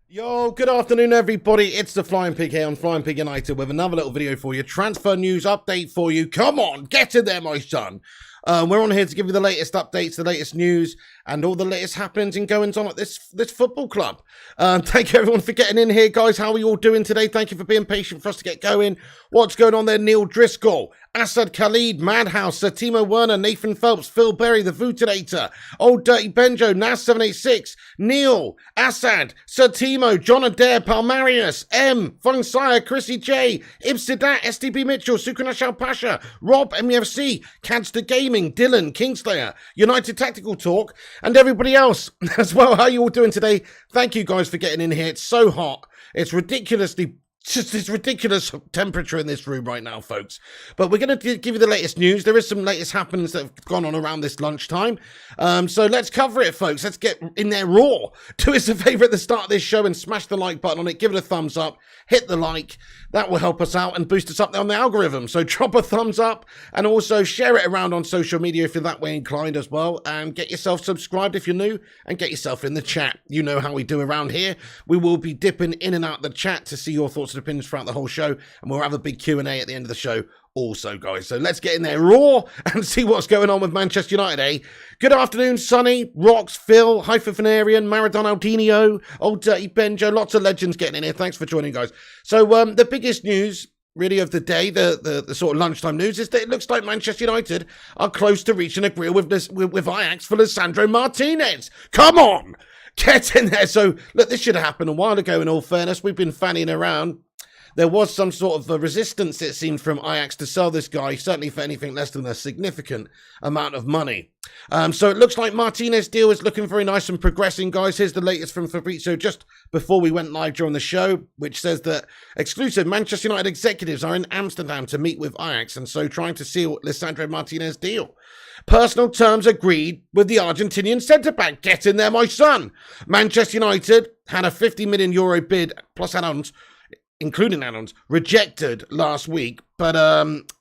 Yo, good afternoon, everybody. It's the Flying Pig here on Flying Pig United with another little video for you. Transfer news update for you. Come on, get in there, my son. We're on here to give you the latest updates, the latest news, and all the latest happenings and goings on at this football club. Thank you, everyone, for getting in here, guys. How are you all doing today? Thank you for being patient for us to get going. What's going on there? Neil Driscoll, Asad Khalid, Madhouse, Sir Timo Werner, Nathan Phelps, Phil Berry, The Vootinator, Old Dirty Benjo, Nas786, Neil, Asad, Sir Timo, John Adair, Palmarius, M, Fung Sire, Chrissy J, Ibsidat, STB Mitchell, Sukunashal Pasha, Rob, MEFC, Cadster Gaming, Dylan, Kingslayer, United Tactical Talk, and everybody else as well. How are you all doing today? Thank you guys for getting in here. It's so hot. It's just this ridiculous temperature in this room right now, folks. But we're going to give you the latest news. There is some latest happenings that have gone on around this lunchtime. So let's cover it, folks. Let's get in there raw. Do us a favor at the start of this show and smash the like button on it. Give it a thumbs up. Hit the like. That will help us out and boost us up there on the algorithm. So drop a thumbs up and also share it around on social media if you're that way inclined as well. And get yourself subscribed if you're new and get yourself in the chat. You know how we do around here. We will be dipping in and out the chat to see your thoughts and opinions throughout the whole show, and we'll have a big Q&A at the end of the show also, guys. So let's get in there raw and see what's going on with Manchester United, eh? Good afternoon, Sonny, Rox, Phil, Hyphenarian, Maradona Aldinho, Old Dirty Benjo, lots of legends getting in here. Thanks for joining, guys. So the biggest news really of the day, the sort of lunchtime news, is that it looks like Manchester United are close to reaching an agreement with Ajax for Lisandro Martínez. Come on! Get in there. So, look, this should have happened a while ago, in all fairness. We've been fanning around. There was some sort of resistance, it seemed, from Ajax to sell this guy, certainly for anything less than a significant amount of money. So it looks like Martinez deal is looking very nice and progressing, guys. Here's the latest from Fabrizio just before we went live during the show, which says that exclusive Manchester United executives are in Amsterdam to meet with Ajax and so trying to seal Lisandro Martínez deal. Personal terms agreed with the Argentinian centre-back. Get in there, my son. Manchester United had a €50 million bid plus add-ons, including add-ons, rejected last week, but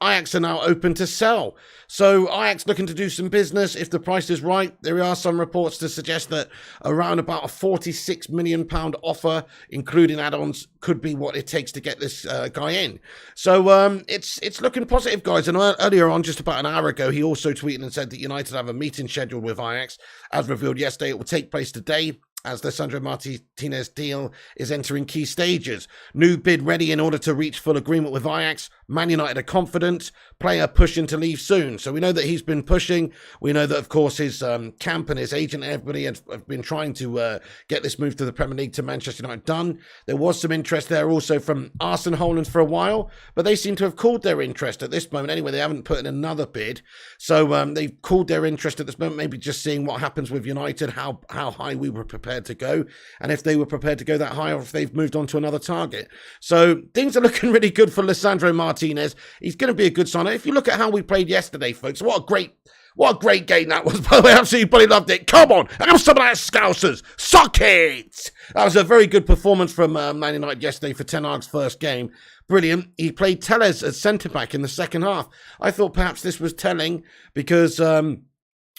Ajax are now open to sell. So Ajax looking to do some business if the price is right. There are some reports to suggest that around about a £46 million offer, including add-ons, could be what it takes to get this guy in. So it's looking positive, guys. And earlier on, just about an hour ago, he also tweeted and said that United have a meeting scheduled with Ajax. As revealed yesterday, it will take place today, as the Lisandro Martínez deal is entering key stages. New bid ready in order to reach full agreement with Ajax. Man United are confident. Player pushing to leave soon. So we know that he's been pushing. We know that, of course, his camp and his agent and everybody have been trying to get this move to the Premier League to Manchester United done. There was some interest there also from Arsenal Holland for a while, but they seem to have cooled their interest at this moment. Anyway, they haven't put in another bid. So they've cooled their interest at this moment, maybe just seeing what happens with United, how high we were prepared to go, and if they were prepared to go that high, or if they've moved on to another target. So things are looking really good for Lisandro Martínez. He's going to be a good signer. If you look at how we played yesterday, folks, what a great game that was. By the way, absolutely bloody loved it. Come on, have some of that, Scousers. Suck it! That was a very good performance from Man United yesterday for Ten Hag's first game. Brilliant. He played Telles as centre-back in the second half. I thought perhaps this was telling because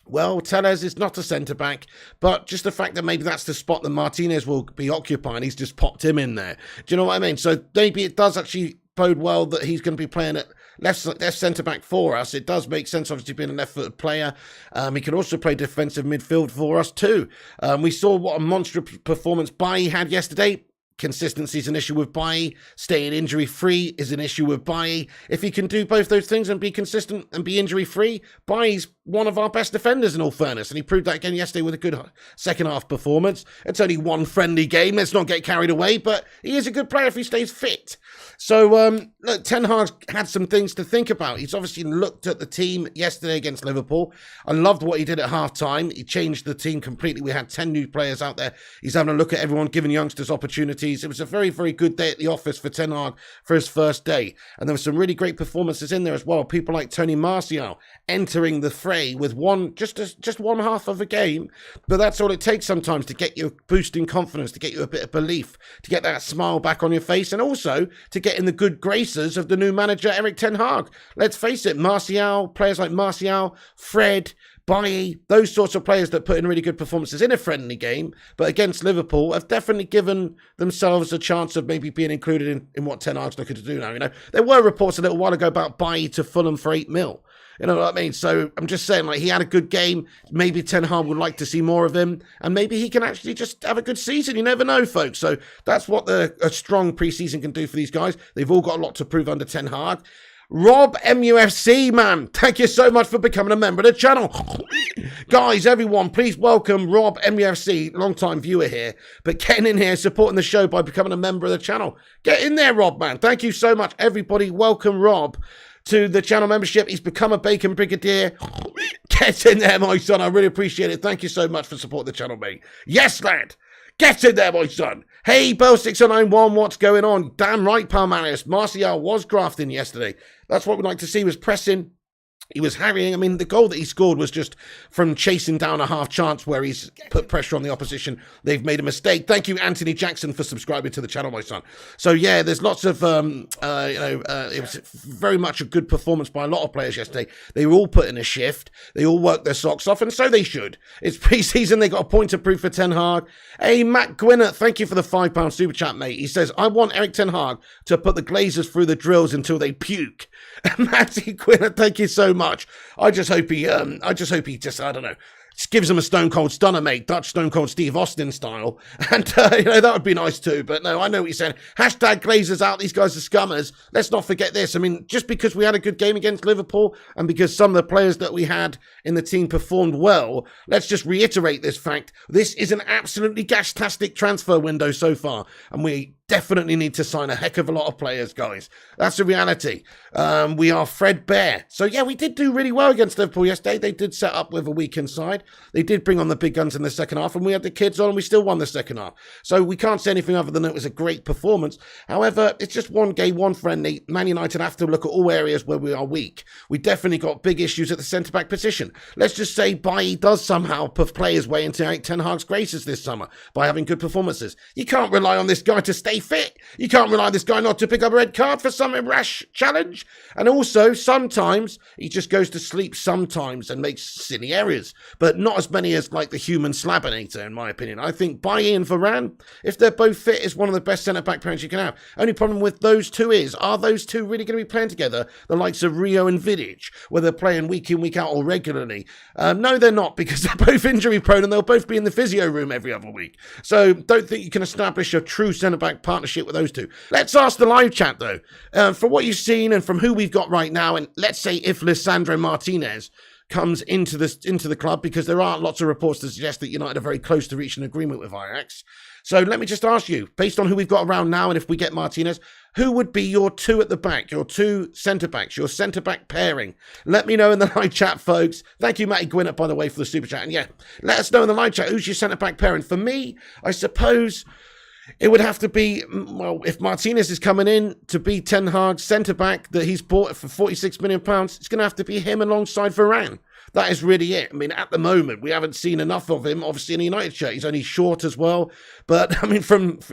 well, Telles is not a centre-back, but just the fact that maybe that's the spot that Martinez will be occupying, he's just popped him in there. Do you know what I mean? So maybe it does actually bode well that he's going to be playing at left centre-back for us. It does make sense, obviously, being a left-footed player. He can also play defensive midfield for us too. We saw what a monstrous performance Bailly had yesterday. Consistency is an issue with Bailly. Staying injury-free is an issue with Bailly. If he can do both those things and be consistent and be injury-free, Bailly's one of our best defenders, in all fairness. And he proved that again yesterday with a good second-half performance. It's only one friendly game. Let's not get carried away. But he is a good player if he stays fit. So, look, Ten Hag had some things to think about. He's obviously looked at the team yesterday against Liverpool. I loved what he did at half-time. He changed the team completely. We had 10 new players out there. He's having a look at everyone, giving youngsters opportunities. It was a very, very good day at the office for Ten Hag for his first day. And there were some really great performances in there as well. People like Tony Martial entering the fray with just one half of a game. But that's all it takes sometimes to get you boosting confidence, to get you a bit of belief, to get that smile back on your face, and also to get in the good graces of the new manager, Erik Ten Hag. Let's face it, Martial, players like Martial, Fred, Bailly, those sorts of players that put in really good performances in a friendly game, but against Liverpool, have definitely given themselves a chance of maybe being included in what Ten Hag's looking to do now. You know, there were reports a little while ago about Bailly to Fulham for 8 mil. You know what I mean? So I'm just saying, like, he had a good game. Maybe Ten Hag would like to see more of him, and maybe he can actually just have a good season. You never know, folks. So that's what a strong preseason can do for these guys. They've all got a lot to prove under Ten Hag. Rob MUFC, man, thank you so much for becoming a member of the channel. Guys, everyone, please welcome Rob MUFC, long-time viewer here, but getting in here, supporting the show by becoming a member of the channel. Get in there, Rob, man. Thank you so much, everybody. Welcome, Rob, to the channel membership. He's become a Bacon Brigadier. Get in there, my son. I really appreciate it. Thank you so much for supporting the channel, mate. Yes, lad. Get in there, my son. Hey, Bell6091, what's going on? Damn right, Palmaris. Martial was grafting yesterday. That's what we'd like to see, was pressing. He was harrying. I mean, the goal that he scored was just from chasing down a half chance where he's put pressure on the opposition. They've made a mistake. Thank you, Anthony Jackson, for subscribing to the channel, my son. So, yeah, there's lots of, it was very much a good performance by a lot of players yesterday. They were all put in a shift. They all worked their socks off, and so they should. It's pre-season. They got a point to prove for Ten Hag. Hey, Matt Gwinnett, thank you for the £5 super chat, mate. He says, I want Eric Ten Hag to put the Glazers through the drills until they puke. Matty Gwinnett, thank you so much. I just hope he I don't know, just gives him a Stone Cold Stunner, mate. Dutch Stone Cold Steve Austin style. And, that would be nice too. But no, I know what he's saying. Hashtag Glazers out. These guys are scummers. Let's not forget this. I mean, just because we had a good game against Liverpool and because some of the players that we had in the team performed well, let's just reiterate this fact. This is an absolutely gastastic transfer window so far. And we definitely need to sign a heck of a lot of players, guys. That's the reality. We are threadbare. So, yeah, we did do really well against Liverpool yesterday. They did set up with a weak inside. They did bring on the big guns in the second half, and we had the kids on, and we still won the second half. So we can't say anything other than it was a great performance. However, it's just one game, one friendly. Man United have to look at all areas where we are weak. We definitely got big issues at the centre-back position. Let's just say Bailly does somehow play his way into Ten Hag's graces this summer by having good performances. You can't rely on this guy to stay fit. You can't rely on this guy not to pick up a red card for some rash challenge. And also, sometimes he just goes to sleep sometimes and makes silly errors, but not as many as like the human Slabinator, in my opinion. I think Bailly and Varane, if they're both fit, is one of the best centre-back pairs you can have. Only problem with those two is, are those two really going to be playing together, the likes of Rio and Vidic, where they're playing week in, week out or regularly? No, they're not, because they're both injury prone and they'll both be in the physio room every other week. So don't think you can establish a true centre-back partnership with those two. Let's ask the live chat, though. From what you've seen and from who we've got right now, and let's say if Lisandro Martínez comes into the club, because there are lots of reports that suggest that United are very close to reaching an agreement with Ajax. So let me just ask you, based on who we've got around now, and if we get Martinez, who would be your two at the back, your two centre-backs, your centre-back pairing? Let me know in the live chat, folks. Thank you, Matty Gwinnett, by the way, for the super chat. And yeah, let us know in the live chat, who's your centre-back pairing? For me, I suppose it would have to be, well, if Martinez is coming in to be Ten Hag's centre-back that he's bought for £46 million, it's going to have to be him alongside Varane. That is really it. I mean, at the moment, we haven't seen enough of him, obviously, in a United shirt. He's only short as well. But, I mean,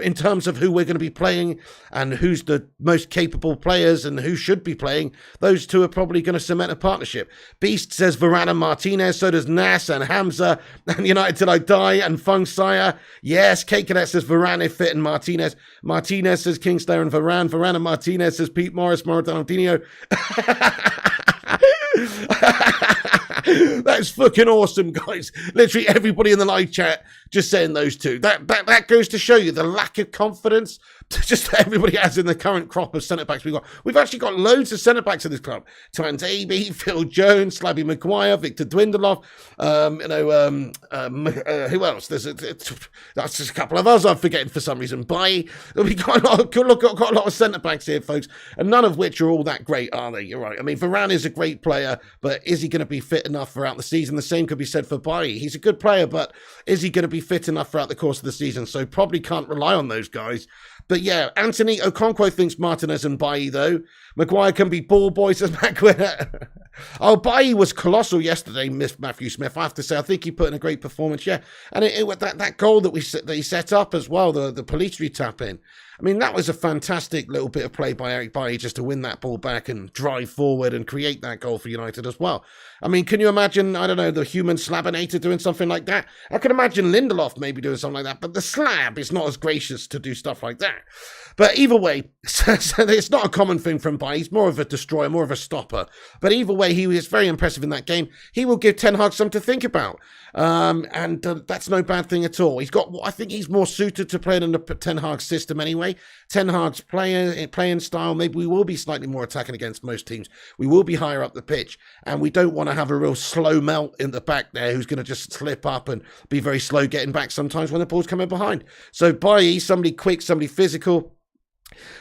in terms of who we're going to be playing and who's the most capable players and who should be playing, those two are probably going to cement a partnership. Beast says Varane and Martinez. So does Nas and Hamza. And United Till I Die and Fung Saya. Yes, Kate Cadet says Varane if fit and Martinez. Martinez says Kingslayer and Varane. Varane and Martinez says Pete Morris, Ronaldinho. That's fucking awesome, guys. Literally everybody in the live chat just saying those two. That goes to show you the lack of confidence just everybody has in the current crop of centre-backs we've got. We've actually got loads of centre-backs in this club. Twantaby, Phil Jones, Slabby Maguire, Victor Dwindloff, who else? That's just a couple of others I'm forgetting for some reason. We've got a lot of centre-backs here, folks, and none of which are all that great, are they? You're right. I mean, Varane is a great player, but is he going to be fit enough throughout the season? The same could be said for Bailly. He's a good player, but is he going to be fit enough throughout the course of the season? So probably can't rely on those guys. But yeah, Anthony Okonkwo thinks Martinez and Bailly, though. Maguire can be ball boy, says Maguire. Oh, Bailly was colossal yesterday, Matthew Smith. I have to say, I think he put in a great performance, yeah. And that goal that he set up as well, the police tap in. I mean, that was a fantastic little bit of play by Eric Bailly just to win that ball back and drive forward and create that goal for United as well. I mean, can you imagine, I don't know, the human Slabinator doing something like that? I can imagine Lindelof maybe doing something like that, but the Slab is not as gracious to do stuff like that. But either way, so it's not a common thing from Bailly. He's more of a destroyer, more of a stopper. But either way, he was very impressive in that game. He will give Ten Hag something to think about. That's no bad thing at all. I think he's more suited to playing in the Ten Hag system anyway. Ten Hag's playing style, maybe we will be slightly more attacking against most teams. We will be higher up the pitch, and we don't want to have a real slow melt in the back there who's going to just slip up and be very slow getting back sometimes when the ball's coming behind. So Bailly, somebody quick, somebody physical,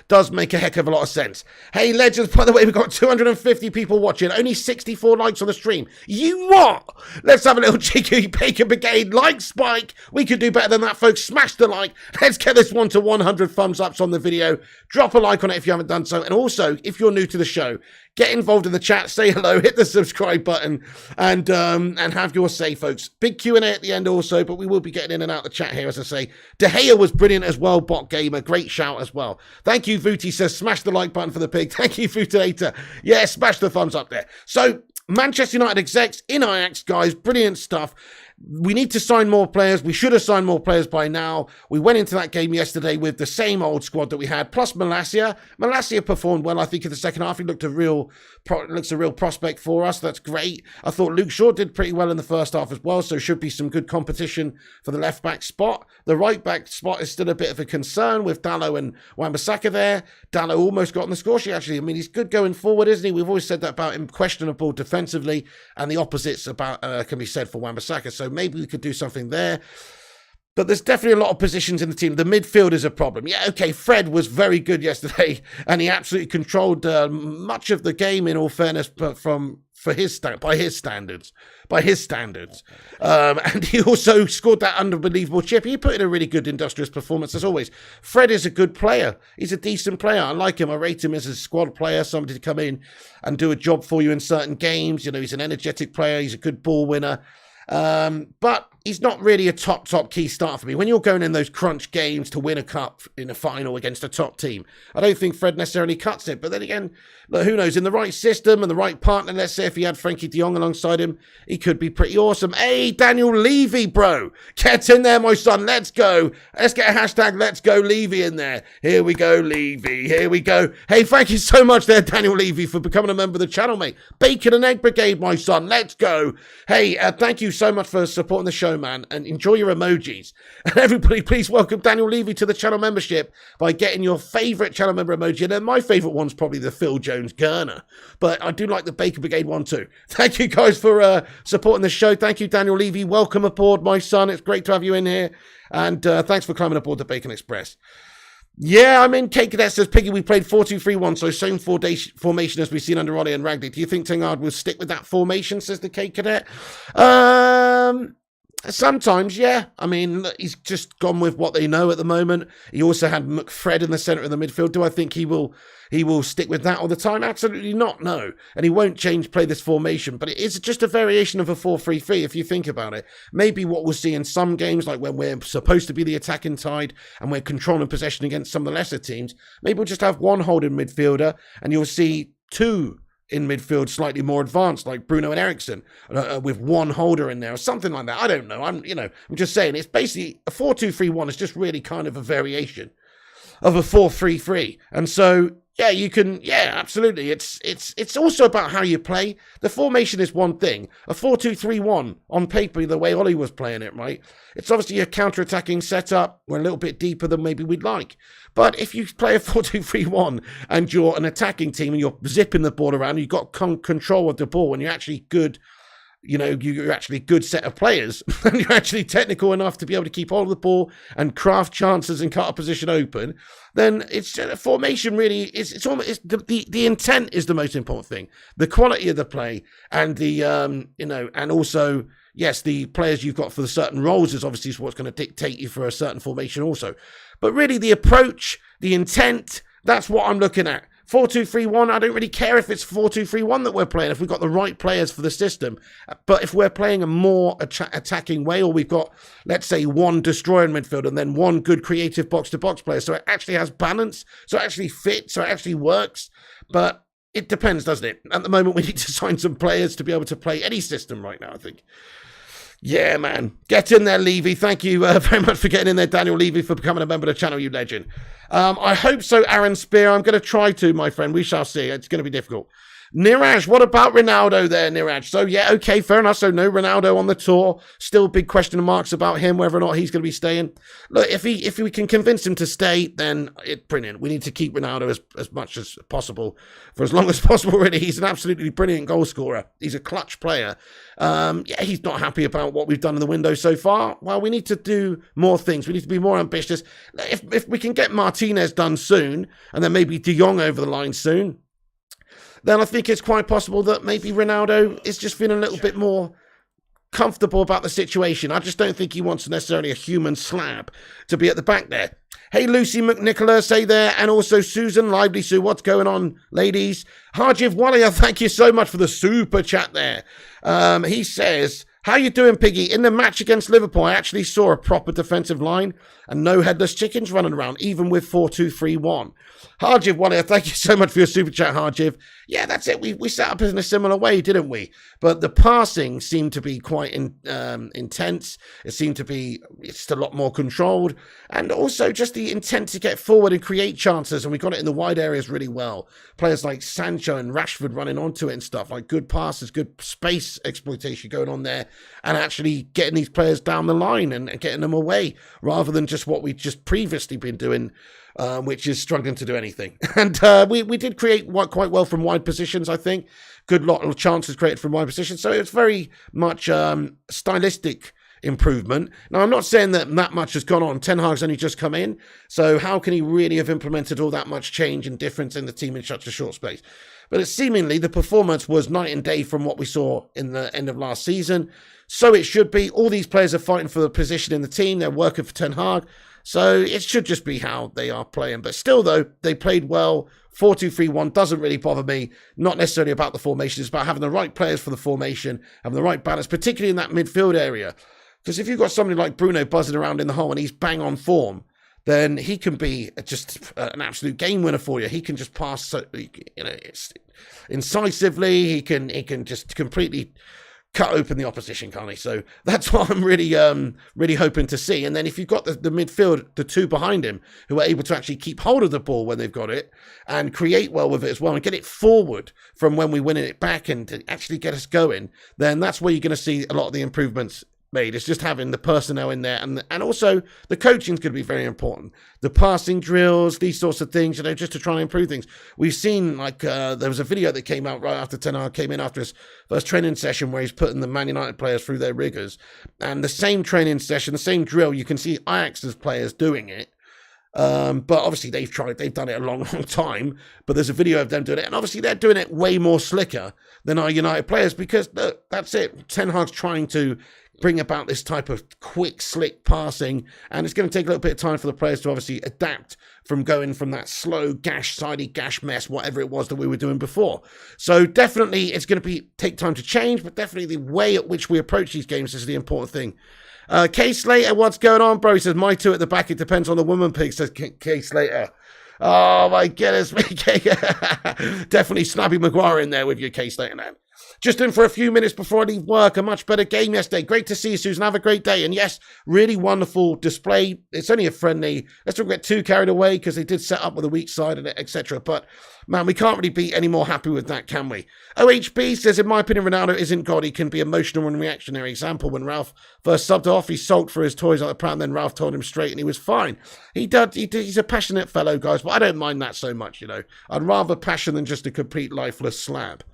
does make a heck of a lot of sense. Hey, legends, by the way, we've got 250 people watching, only 64 likes on the stream. You what? Let's have a little cheeky bacon brigade like spike. We could do better than that, folks. Smash the like. Let's get this one to 100 thumbs ups on the video. Drop a like on it if you haven't done so. And also, if you're new to the show, get involved in the chat, say hello, hit the subscribe button, and have your say, folks. Big Q&A at the end also, but we will be getting in and out the chat here, as I say. De Gea was brilliant as well, Bot Gamer. Great shout as well. Thank you, Vuti says, smash the like button for the pig. Thank you, Futinator. Yeah, smash the thumbs up there. So, Manchester United execs in Ajax, guys, brilliant stuff. We need to sign more players. We should have signed more players by now. We went into that game yesterday with the same old squad that we had, plus Malacia. Malacia performed well, I think, in the second half. He looked a real prospect for us. That's great. I thought Luke Shaw did pretty well in the first half as well, so should be some good competition for the left-back spot. The right-back spot is still a bit of a concern with Dalot and Wan-Bissaka there. Dalot almost got on the score sheet, actually. I mean, he's good going forward, isn't he? We've always said that about him, questionable defensively, and the opposites about can be said for Wan-Bissaka. So maybe we could do something there. But there's definitely a lot of positions in the team. The midfield is a problem. Yeah, okay, Fred was very good yesterday, and he absolutely controlled much of the game, in all fairness, but by his standards. And he also scored that unbelievable chip. He put in a really good industrious performance, as always. Fred is a good player. He's a decent player. I like him. I rate him as a squad player, somebody to come in and do a job for you in certain games. You know, he's an energetic player. He's a good ball winner. But he's not really a top key starter for me. When you're going in those crunch games to win a cup in a final against a top team, I don't think Fred necessarily cuts it. But then again, look, who knows? In the right system and the right partner, let's say if he had Frankie de Jong alongside him, he could be pretty awesome. Hey, Daniel Levy, bro. Get in there, my son. Let's go. Let's get a hashtag Let's Go Levy in there. Here we go, Levy. Here we go. Hey, thank you so much there, Daniel Levy, for becoming a member of the channel, mate. Bacon and Egg Brigade, my son. Let's go. Hey, thank you so much for supporting the show, man, and enjoy your emojis. And everybody, please welcome Daniel Levy to the channel membership by getting your favourite channel member emoji. And then my favourite one's probably the Phil Jones Gurner, but I do like the Baker Brigade one too. Thank you guys for supporting the show. Thank you, Daniel Levy. Welcome aboard, my son. It's great to have you in here, and thanks for climbing aboard the Bacon Express. Yeah, I'm in. Kate Cadet says, Piggy, we played 4-2-3-1, so same formation as we've seen under Ollie and Ragnick. Do you think Ten Hag will stick with that formation, says the Kate Cadet? Sometimes, yeah. I mean, he's just gone with what they know at the moment. He also had McFred in the centre of the midfield. Do I think he will stick with that all the time? Absolutely not, no. And he won't play this formation, but it is just a variation of a 4-3-3 if you think about it. Maybe what we'll see in some games, like when we're supposed to be the attacking side and we're controlling possession against some of the lesser teams, maybe we'll just have one holding midfielder and you'll see two in midfield slightly more advanced, like Bruno and Eriksson, with one holder in there or something like that. I don't know. I'm just saying it's basically a 4-2-3-1 is just really kind of a variation of a 4-3-3. And so, yeah, you can, yeah, absolutely. It's also about how you play. The formation is one thing. A 4-2-3-1 on paper, the way Ollie was playing it, right? It's obviously a counter-attacking setup. We're a little bit deeper than maybe we'd like. But if you play a 4-2-3-1 and you're an attacking team and you're zipping the ball around, you've got control of the ball and you're actually good, you're actually a good set of players and you're actually technical enough to be able to keep hold of the ball and craft chances and cut a position open, then it's formation really is, it's almost, the intent is the most important thing. The quality of the play and the, and also, yes, the players you've got for the certain roles is obviously what's going to dictate you for a certain formation also. But really the approach, the intent, that's what I'm looking at. 4-2-3-1, I don't really care if it's 4-2-3-1 that we're playing, if we've got the right players for the system. But if we're playing a more attacking way, or we've got, let's say, one destroyer in midfield and then one good creative box-to-box player, so it actually has balance, so it actually fits, so it actually works. But it depends, doesn't it? At the moment, we need to sign some players to be able to play any system right now, I think. Yeah, man. Get in there, Levy. Thank you very much for getting in there, Daniel Levy, for becoming a member of the channel, you legend. I hope so, Aaron Spear. I'm going to try to, my friend. We shall see. It's going to be difficult. Niraj, what about Ronaldo there, Niraj? So, yeah, okay, fair enough. So, no Ronaldo on the tour. Still big question marks about him, whether or not he's going to be staying. Look, if we can convince him to stay, then it's brilliant. We need to keep Ronaldo as much as possible, for as long as possible, really. He's an absolutely brilliant goal scorer. He's a clutch player. Yeah, he's not happy about what we've done in the window so far. Well, we need to do more things. We need to be more ambitious. If we can get Martinez done soon, and then maybe De Jong over the line soon, then I think it's quite possible that maybe Ronaldo is just feeling a little bit more comfortable about the situation. I just don't think he wants necessarily a human slab to be at the back there. Hey, Lucy McNicholas, hey there. And also Susan, Lively Sue, what's going on, ladies? Harjiv Walia, thank you so much for the super chat there. He says, how you doing, Piggy? In the match against Liverpool, I actually saw a proper defensive line and no headless chickens running around, even with 4-2-3-1. Harjiv Walia, thank you so much for your super chat, Harjiv. Yeah, that's it. We set up in a similar way, didn't we? But the passing seemed to be quite intense. It seemed to be just a lot more controlled. And also just the intent to get forward and create chances. And we got it in the wide areas really well. Players like Sancho and Rashford running onto it and stuff, like good passes, good space exploitation going on there. And actually getting these players down the line and getting them away, rather than just what we've just previously been doing, which is struggling to do anything. And we did create quite well from wide positions, I think. Good lot of chances created from wide positions. So it's very much stylistic improvement. Now, I'm not saying that much has gone on. Ten Hag's only just come in. So how can he really have implemented all that much change and difference in the team in such a short space? But it's seemingly the performance was night and day from what we saw in the end of last season. So it should be. All these players are fighting for the position in the team. They're working for Ten Hag. So it should just be how they are playing. But still, though, they played well. 4-2-3-1 doesn't really bother me. Not necessarily about the formation. It's about having the right players for the formation, having the right balance, particularly in that midfield area. Because if you've got somebody like Bruno buzzing around in the hole and he's bang on form, then he can be just an absolute game winner for you. He can just pass, so, incisively. He can just completely cut open the opposition, can't he? So that's what I'm really hoping to see. And then if you've got the midfield, the two behind him, who are able to actually keep hold of the ball when they've got it and create well with it as well and get it forward from when we win it back and to actually get us going, then that's where you're going to see a lot of the improvements made. It's just having the personnel in there, and also the coaching is going to be very important. The passing drills, these sorts of things, just to try and improve things. We've seen, like, there was a video that came out right after Ten Hag came in after his first training session where he's putting the Man United players through their rigors, and the same training session, the same drill, you can see Ajax's players doing it. But obviously they've done it a long time, but there's a video of them doing it, and obviously they're doing it way more slicker than our United players, because that's it. Ten Hag's trying to bring about this type of quick, slick passing, and it's going to take a little bit of time for the players to obviously adapt from going from that slow, sidey gash mess, whatever it was that we were doing before. So definitely it's going to take time to change, but definitely the way at which we approach these games is the important thing. K Slater, what's going on, bro? He says, my two at the back, it depends on the woman pig, says K Slater. Oh my goodness, definitely Snabby Maguire in there with your K Slater, man. Just in for a few minutes before I leave work. A much better game yesterday. Great to see you, Susan. Have a great day. And yes, really wonderful display. It's only a friendly. Let's not get too carried away because they did set up with a weak side and etc. But man, we can't really be any more happy with that, can we? OHB says, in my opinion, Ronaldo isn't God. He can be emotional and reactionary. Example, when Ralph first subbed off, he sulked for his toys like the pram. Then Ralph told him straight and he was fine. He's a passionate fellow, guys, but I don't mind that so much, I'd rather passion than just a complete lifeless slab.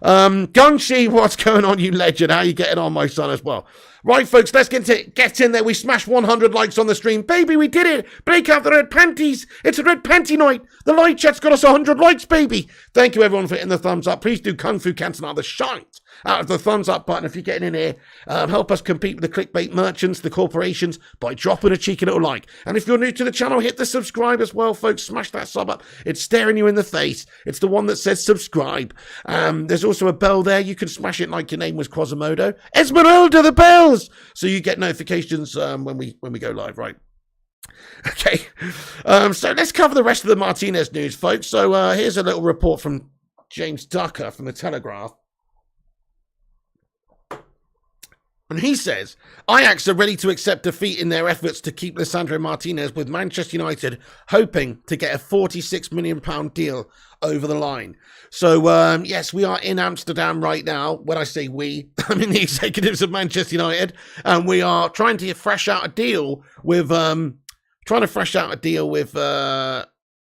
Gungshi, what's going on, you legend? How you getting on, my son, as well? Right, folks, let's get in there. We smashed 100 likes on the stream. Baby, we did it. Break out the red panties. It's a red panty night. The live chat's got us 100 likes, baby. Thank you, everyone, for hitting the thumbs up. Please do Kung Fu cancel out the shite out of the thumbs up button if you're getting in here. Help us compete with the clickbait merchants, the corporations, by dropping a cheeky little like. And if you're new to the channel, hit the subscribe as well, folks. Smash that sub up. It's staring you in the face. It's the one that says subscribe. There's also a bell there. You can smash it like your name was Quasimodo. Esmeralda, the bells! So you get notifications when we go live, right? Okay, so let's cover the rest of the Martinez news, folks. So here's a little report from James Ducker from the Telegraph. And he says, Ajax are ready to accept defeat in their efforts to keep Lisandro Martínez, with Manchester United hoping to get a £46 million deal over the line. So, yes, we are in Amsterdam right now. When I say we, I mean the executives of Manchester United. And we are trying to fresh out a deal with...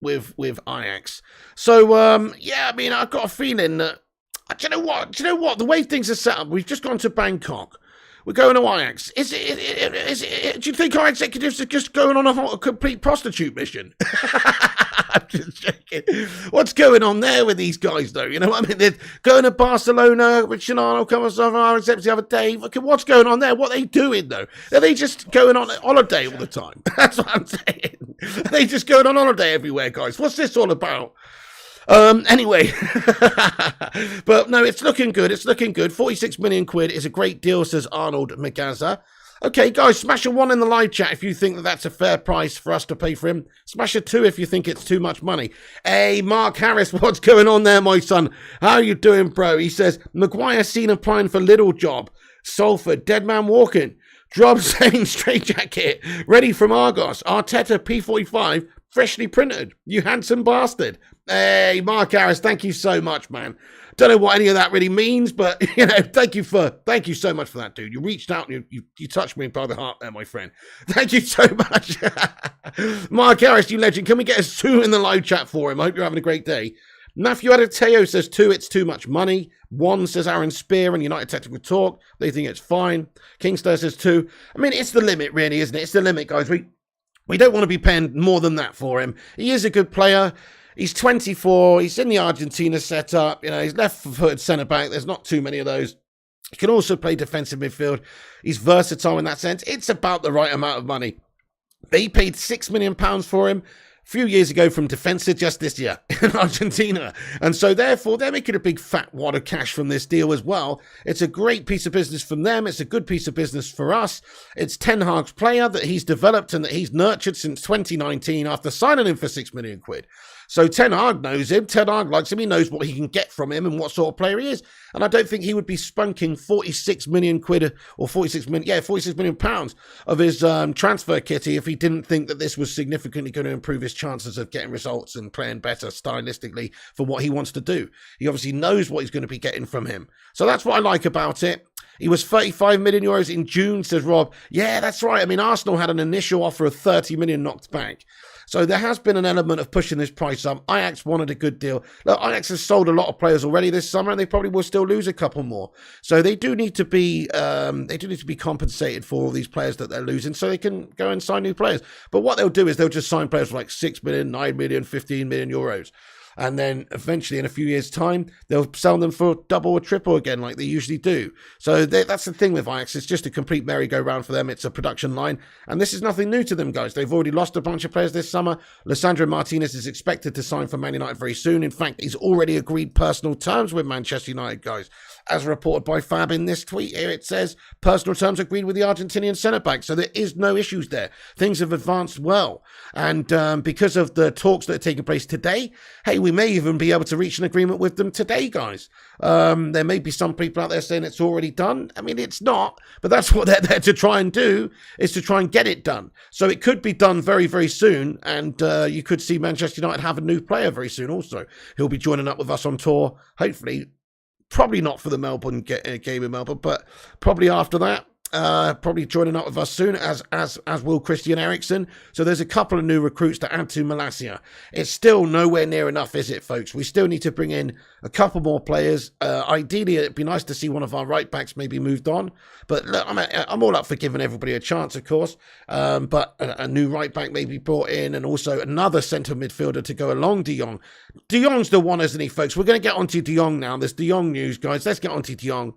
with Ajax. So, yeah, I mean, I've got a feeling that, do you know what? The way things are set up, we've just gone to Bangkok. We're going to Ajax. Do you think our executives are just going on a complete prostitute mission? I'm just joking. What's going on there with these guys, though? You know what I mean? They're going to Barcelona with Shinano, come on, our executives the other day. Look at what's going on there. What are they doing, though? Are they just going on holiday all the time? That's what I'm saying. Are they just going on holiday everywhere, guys? What's this all about? Anyway, but no, it's looking good. It's looking good. 46 million quid is a great deal, says Arnold Magaza. Okay, guys, smash a 1 in the live chat if you think that that's a fair price for us to pay for him. Smash a 2 if you think it's too much money. Hey, Mark Harris, what's going on there, my son? How are you doing, bro? He says, Maguire seen applying for Little Job. Salford, Dead Man Walking. Job saying straight jacket. Ready from Argos. Arteta P45. Freshly printed. You handsome bastard. Hey, Mark Harris, thank you so much, man. Don't know what any of that really means, but, you know, thank you so much for that, dude. You reached out and you touched me by the heart there, my friend. Thank you so much. Mark Harris, you legend. Can we get a 2 in the live chat for him? I hope you're having a great day. Matthew Adateo says 2, it's too much money. 1 says Aaron Spear and United Technical Talk. They think it's fine. Kingster says 2. I mean, it's the limit, really, isn't it? It's the limit, guys. We don't want to be paying more than that for him. He is a good player. He's 24. He's in the Argentina setup. You know, he's left-footed centre-back. There's not too many of those. He can also play defensive midfield. He's versatile in that sense. It's about the right amount of money. They paid £6 million for him a few years ago from Defensa just this year in Argentina. And so, therefore, they're making a big fat wad of cash from this deal as well. It's a great piece of business from them. It's a good piece of business for us. It's Ten Hag's player that he's developed and that he's nurtured since 2019 after signing him for £6 million. So Ten Hag knows him. Ten Hag likes him. He knows what he can get from him and what sort of player he is. And I don't think he would be spunking 46 million quid or 46 million pounds of his transfer kitty if he didn't think that this was significantly going to improve his chances of getting results and playing better stylistically for what he wants to do. He obviously knows what he's going to be getting from him. So that's what I like about it. He was 35 million euros in June, says Rob. Yeah, that's right. I mean, Arsenal had an initial offer of 30 million knocked back. So there has been an element of pushing this price up. Ajax wanted a good deal. Look, Ajax has sold a lot of players already this summer, and they probably will still lose a couple more. So they do need to be compensated for all these players that they're losing, so they can go and sign new players. But what they'll do is they'll just sign players for like 6 million, 9 million, 15 million euros. And then eventually in a few years' time, they'll sell them for double or triple again like they usually do. So that's the thing with Ajax. It's just a complete merry-go-round for them. It's a production line. And this is nothing new to them, guys. They've already lost a bunch of players this summer. Lisandro Martínez is expected to sign for Man United very soon. In fact, he's already agreed personal terms with Manchester United, guys. As reported by Fab in this tweet here, it says, personal terms agreed with the Argentinian centre-back. So there is no issues there. Things have advanced well. And because of the talks that are taking place today, hey, we may even be able to reach an agreement with them today, guys. There may be some people out there saying it's already done. I mean, it's not, but that's what they're there to try and do, is to try and get it done. So it could be done very, very soon, and you could see Manchester United have a new player very soon also. He'll be joining up with us on tour, hopefully. Probably not for the Melbourne game in Melbourne, but probably after that. probably joining up with us soon, as will Christian Eriksen. So there's a couple of new recruits to add to Malacia. It's still nowhere near enough, is it, folks? We still need to bring in a couple more players. Ideally, it'd be nice to see one of our right backs maybe moved on. But look, I'm all up for giving everybody a chance, of course. But a new right back may be brought in, and also another centre midfielder to go along De Jong. De Jong's the one, isn't he, folks? We're going to get onto De Jong now. There's De Jong news, guys. Let's get onto De Jong.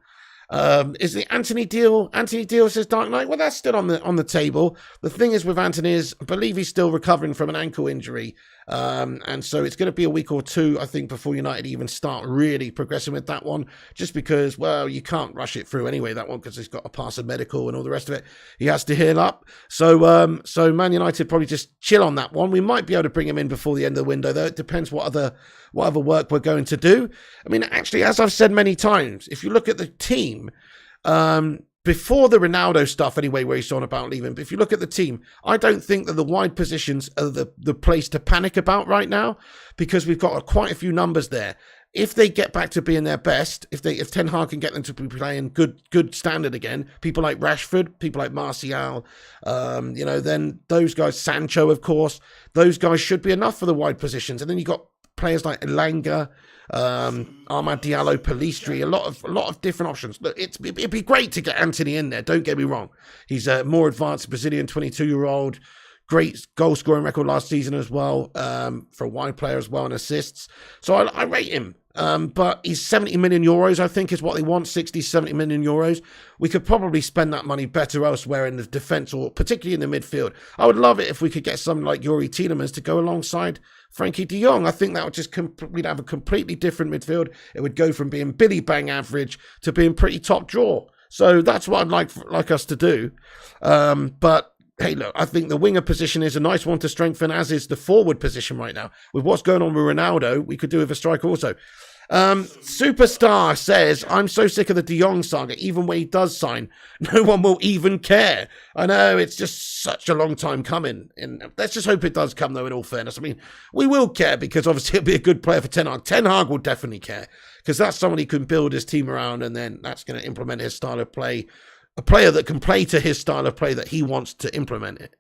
Is the Anthony deal? Anthony deal, says Dark Knight. Well, that's still on the table. The thing is with Anthony is, I believe he's still recovering from an ankle injury, and so it's going to be a week or two, I think, before United even start really progressing with that one. Just because, well, you can't rush it through anyway, that one, because he's got to pass a medical and all the rest of it. He has to heal up. So, so Man United probably just chill on that one. We might be able to bring him in before the end of the window, though. It depends what other work we're going to do. I mean, actually, as I've said many times, if you look at the team, before the Ronaldo stuff anyway, where he's on about leaving, but if you look at the team, I don't think that the wide positions are the place to panic about right now, because we've got quite a few numbers there. If they get back to being their best, if Ten Hag can get them to be playing good standard again, people like Rashford, people like Martial, then those guys, Sancho, of course, those guys should be enough for the wide positions. And then you got players like Elanga, Amad Diallo, Palistri, a lot of different options. Look, it'd be great to get Anthony in there. Don't get me wrong; he's a more advanced Brazilian 22-year-old, great goal scoring record last season as well, for a wide player as well, and assists. So I rate him. But he's 70 million euros, I think, is what they want. 60, 70 million euros. We could probably spend that money better elsewhere in the defence, or particularly in the midfield. I would love it if we could get someone like Yuri Tielemans to go alongside Frankie de Jong. I think that would just we'd have a completely different midfield. It would go from being Billy Bang average to being pretty top draw. So that's what I'd like us to do. But hey, look, I think the winger position is a nice one to strengthen, as is the forward position right now. With what's going on with Ronaldo, we could do with a striker also. Superstar says, I'm so sick of the De Jong saga. Even when he does sign, no one will even care. I know, it's just such a long time coming. And let's just hope it does come, though, in all fairness. I mean, we will care, because obviously he'll be a good player for Ten Hag. Ten Hag will definitely care, because that's someone he can build his team around, and then that's going to implement his style of play. A player that can play to his style of play that he wants to implement it,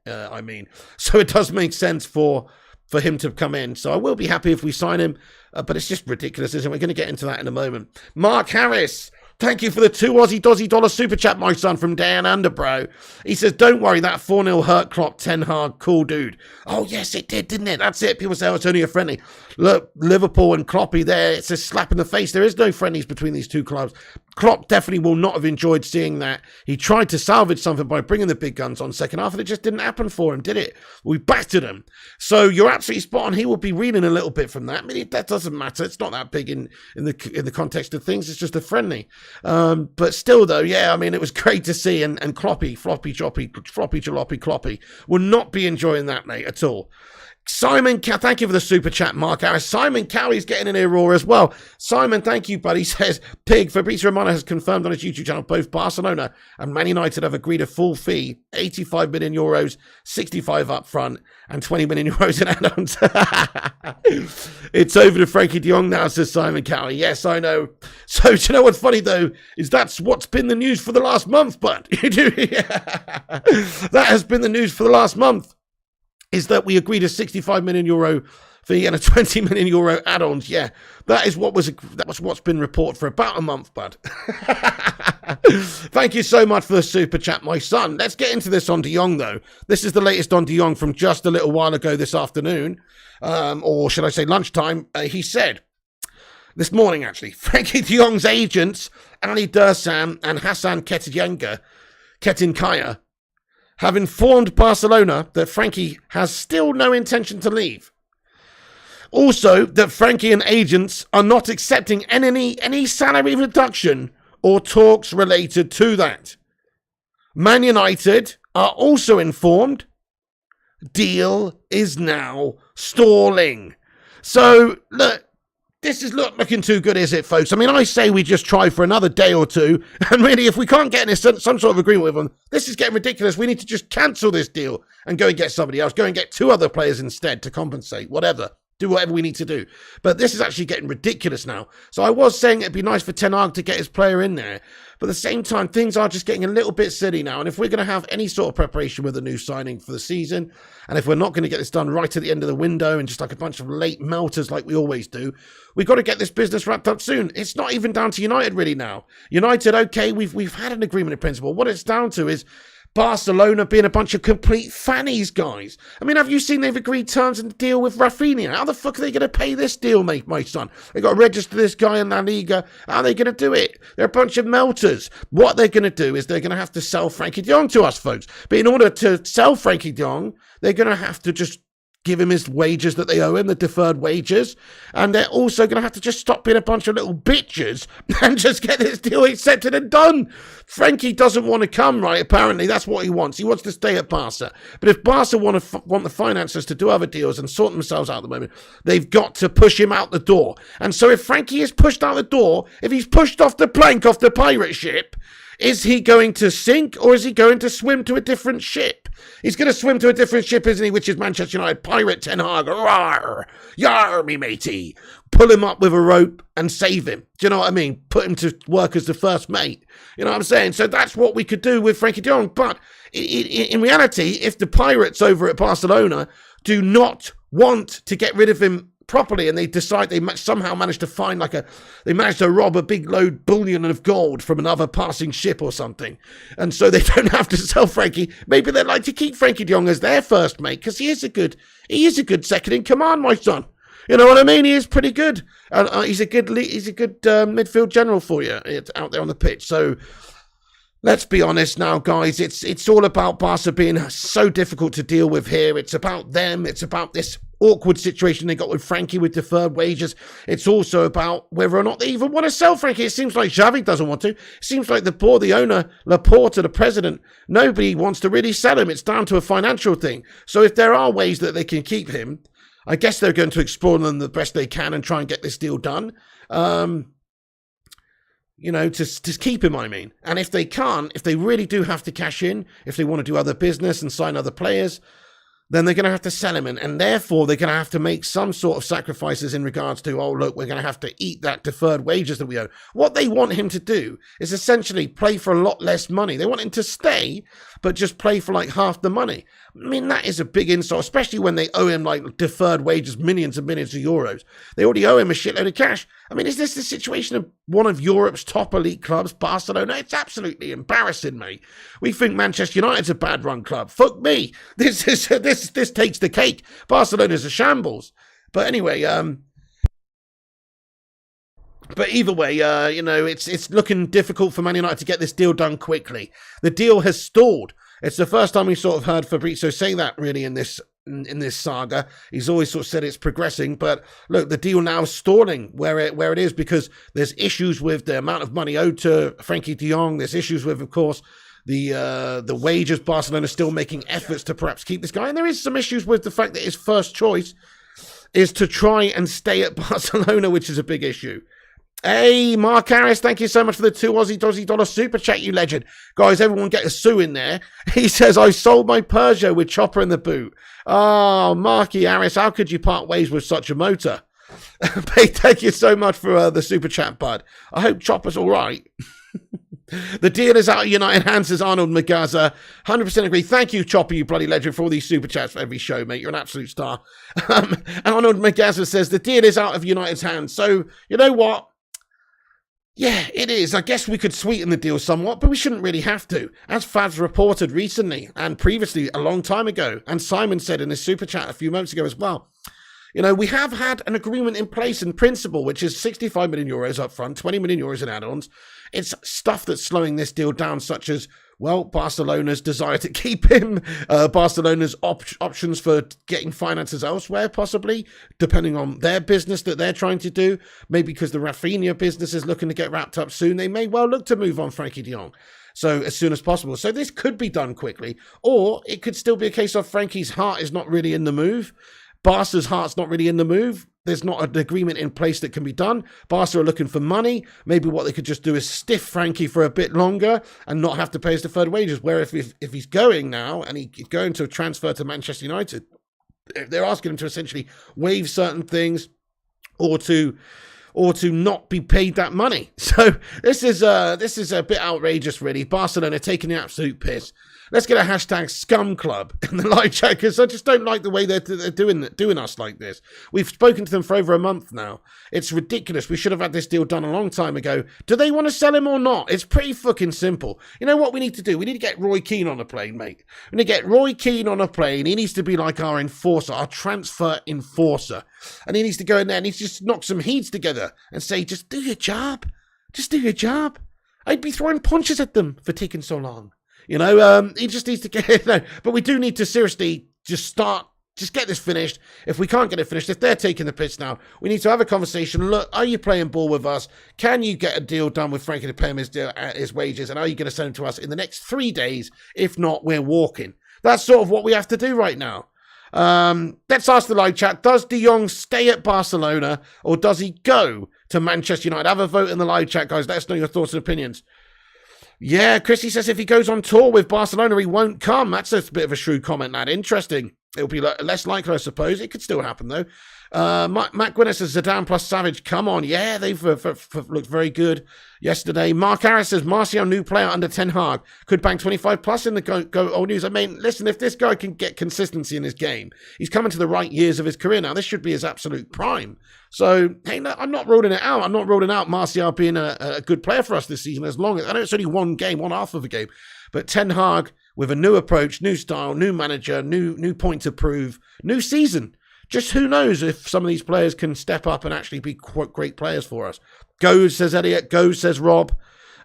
So it does make sense for him to come in. So I will be happy if we sign him, but it's just ridiculous, isn't it? We're going to get into that in a moment. Mark Harris, thank you for the $2 Aussie super chat, my son, from Dan Underbro. He says, don't worry, that 4-0 hurt Klopp, Ten Hag, cool dude. Oh, yes, it did, didn't it? That's it. People say, oh, it's only a friendly. Look, Liverpool and Kloppy there, it's a slap in the face. There is no friendlies between these two clubs. Klopp definitely will not have enjoyed seeing that. He tried to salvage something by bringing the big guns on second half, and it just didn't happen for him, did it? We battered him. So you're absolutely spot on. He will be reeling a little bit from that. I mean, that doesn't matter. It's not that big in the context of things. It's just a friendly. But still, though, yeah, I mean, it was great to see. And Kloppy, floppy, jalopy, Kloppy will not be enjoying that, mate, at all. Simon, thank you for the super chat, Mark Harris. Simon Cowie's getting in here raw as well. Simon, thank you, buddy. Says, Pig, Fabrizio Romano has confirmed on his YouTube channel both Barcelona and Man United have agreed a full fee, 85 million euros, 65 up front, and 20 million euros in add-ons. It's over to Frankie de Jong now, says Simon Cowie. Yes, I know. So, do you know what's funny, though, is that's what's been the news for the last month, bud. That has been the news for the last month. Is that we agreed a 65 million euro fee and a 20 million euro add-ons. Yeah, that was what's been reported for about a month, bud. Thank you so much for the super chat, my son. Let's get into this on De Jong, though. This is the latest on De Jong from just a little while ago this afternoon, or should I say lunchtime. He said, this morning actually, Frankie de Jong's agents, Ali Dursam and Hassan Ketinkaya, have informed Barcelona that Frankie has still no intention to leave. Also, that Frankie and agents are not accepting any salary reduction or talks related to that. Man United are also informed deal is now stalling. So, look, this is not looking too good, is it, folks? I mean, I say we just try for another day or two, and really, if we can't get some sort of agreement with them, this is getting ridiculous. We need to just cancel this deal and go and get somebody else. Go and get two other players instead to compensate, whatever. do whatever we need to do. But this is actually getting ridiculous now. So I was saying it'd be nice for Ten Hag to get his player in there. But at the same time, things are just getting a little bit silly now. And if we're going to have any sort of preparation with a new signing for the season, and if we're not going to get this done right at the end of the window and just like a bunch of late melters like we always do, we've got to get this business wrapped up soon. It's not even down to United really now. United, okay, we've had an agreement in principle. What it's down to is Barcelona being a bunch of complete fannies, guys. I mean, have you seen they've agreed terms in the deal with Rafinha? How the fuck are they going to pay this deal, mate, my son? They've got to register this guy in La Liga. How are they going to do it? They're a bunch of melters. What they're going to do is they're going to have to sell Frankie de Jong to us, folks. But in order to sell Frankie de Jong, they're going to have to just give him his wages that they owe him, the deferred wages. And they're also going to have to just stop being a bunch of little bitches and just get this deal accepted and done. Frankie doesn't want to come, right? Apparently, that's what he wants. He wants to stay at Barca. But if Barca want the finances to do other deals and sort themselves out at the moment, they've got to push him out the door. And so if Frankie is pushed out the door, if he's pushed off the plank off the pirate ship, is he going to sink or is he going to swim to a different ship? He's going to swim to a different ship, isn't he? Which is Manchester United. Pirate Ten Hag. Rawr! Yar, me matey. Pull him up with a rope and save him. Do you know what I mean? Put him to work as the first mate. You know what I'm saying? So that's what we could do with Frankie de Jong. But in reality, if the Pirates over at Barcelona do not want to get rid of him properly and they decide they somehow managed to find they managed to rob a big load bullion of gold from another passing ship or something, and so they don't have to sell Frankie, maybe they'd like to keep Frankie de Jong as their first mate because he is a good second in command, my son. You know what I mean? He is pretty good. He's a good midfield general for you out there on the pitch. So let's be honest now, guys. It's all about Barca being so difficult to deal with here. It's about them. It's about this awkward situation they got with Frankie with deferred wages. It's also about whether or not they even want to sell Frankie. It seems like Xavi doesn't want to. It seems like the owner, Laporta, the president, nobody wants to really sell him. It's down to a financial thing. So if there are ways that they can keep him, I guess they're going to explore them the best they can and try and get this deal done. You know, to keep him, I mean. And if they can't, if they really do have to cash in, if they want to do other business and sign other players, then they're going to have to sell him. And therefore, they're going to have to make some sort of sacrifices in regards to, oh, look, we're going to have to eat that deferred wages that we owe. What they want him to do is essentially play for a lot less money. They want him to stay, but just play for like half the money. I mean, that is a big insult, especially when they owe him like deferred wages, millions and millions of euros. They already owe him a shitload of cash. I mean, is this the situation of one of Europe's top elite clubs, Barcelona? It's absolutely embarrassing, mate. We think Manchester United's a bad run club. Fuck me. This takes the cake. Barcelona's a shambles. But anyway, but either way, you know, it's looking difficult for Man United to get this deal done quickly. The deal has stalled. It's the first time we sort of heard Fabrizio say that really in this saga. He's always sort of said it's progressing, but look, the deal now is stalling where it is because there's issues with the amount of money owed to Frankie de Jong. There's issues with, of course, the wages. Barcelona still making efforts to perhaps keep this guy, and there is some issues with the fact that his first choice is to try and stay at Barcelona, which is a big issue. Hey, Mark Harris, thank you so much for the $2 super chat, you legend. Guys, everyone get a sue in there. He says, I sold my Peugeot with chopper in the boot. Oh, Marky Harris, how could you part ways with such a motor? Thank you so much for the super chat, bud. I hope chopper's all right. The deal is out of United hands, says Arnold Magaza. 100% agree. Thank you, Chopper, you bloody legend, for all these super chats for every show, mate. You're an absolute star. And Arnold Magaza says, the deal is out of United's hands. So, you know what? Yeah, it is. I guess we could sweeten the deal somewhat, but we shouldn't really have to. As Favs reported recently and previously a long time ago, and Simon said in his super chat a few moments ago as well, you know, we have had an agreement in place in principle, which is 65 million euros up front, 20 million euros in add-ons. It's stuff that's slowing this deal down, such as, well, Barcelona's desire to keep him, Barcelona's options for getting finances elsewhere, possibly, depending on their business that they're trying to do. Maybe because the Rafinha business is looking to get wrapped up soon, they may well look to move on Frankie de Jong. So as soon as possible. So this could be done quickly, or it could still be a case of Frankie's heart is not really in the move. Barca's heart's not really in the move. There's not an agreement in place that can be done. Barca are looking for money. Maybe what they could just do is stiff Frankie for a bit longer and not have to pay his deferred wages. Where if he's going now and he's going to transfer to Manchester United, They're asking him to essentially waive certain things or to not be paid that money. So this is a bit outrageous, really. Barcelona taking the absolute piss. Let's get a hashtag scum club in the live chat, because I just don't like the way they're doing us like this. We've spoken to them for over a month now. It's ridiculous. We should have had this deal done a long time ago. Do they want to sell him or not? It's pretty fucking simple. You know what we need to do? We need to get Roy Keane on a plane, mate. We need to get Roy Keane on a plane. He needs to be like our enforcer, our transfer enforcer. And he needs to go in there and he needs to just knock some heads together and say, just do your job. Just do your job. I'd be throwing punches at them for taking so long. You know, he just needs to get, but we do need to seriously just get this finished. If we can't get it finished, if they're taking the piss now, we need to have a conversation. Look, are you playing ball with us? Can you get a deal done with Frankie to pay him his wages? And are you going to send him to us in the next 3 days? If not, we're walking. That's sort of what we have to do right now. Let's ask the live chat. Does De Jong stay at Barcelona or does he go to Manchester United? Have a vote in the live chat, guys. Let us know your thoughts and opinions. Yeah, Chrissy says if he goes on tour with Barcelona, he won't come. That's a bit of a shrewd comment, lad. Interesting. It'll be less likely, I suppose. It could still happen, though. Matt Gwyneth says Zidane plus Savage. Come on. Yeah, they've looked very good yesterday. Mark Harris says Martial, new player under Ten Hag, could bang 25 plus in the go old news. I mean, listen, if this guy can get consistency in his game, he's coming to the right years of his career now. This should be his absolute prime. So, hey, I'm not ruling it out. I'm not ruling out Martial being a good player for us this season, as long as, I know it's only one half of a game, but Ten Hag with a new approach, new style, new manager, new point to prove, new season. Just who knows if some of these players can step up and actually be quite great players for us. Goes, says Elliot. Goes, says Rob.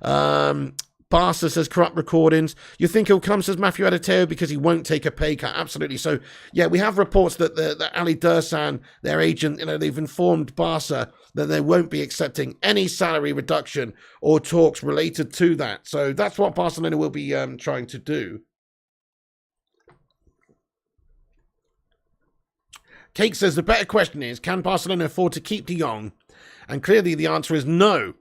Barca says corrupt recordings. You think he'll come, says Matthew Adateo, because he won't take a pay cut. Absolutely. So, yeah, we have reports that Ali Dursan, their agent, they've informed Barca that they won't be accepting any salary reduction or talks related to that. So that's what Barcelona will be trying to do. Cake says the better question is, can Barcelona afford to keep De Jong? And clearly the answer is no.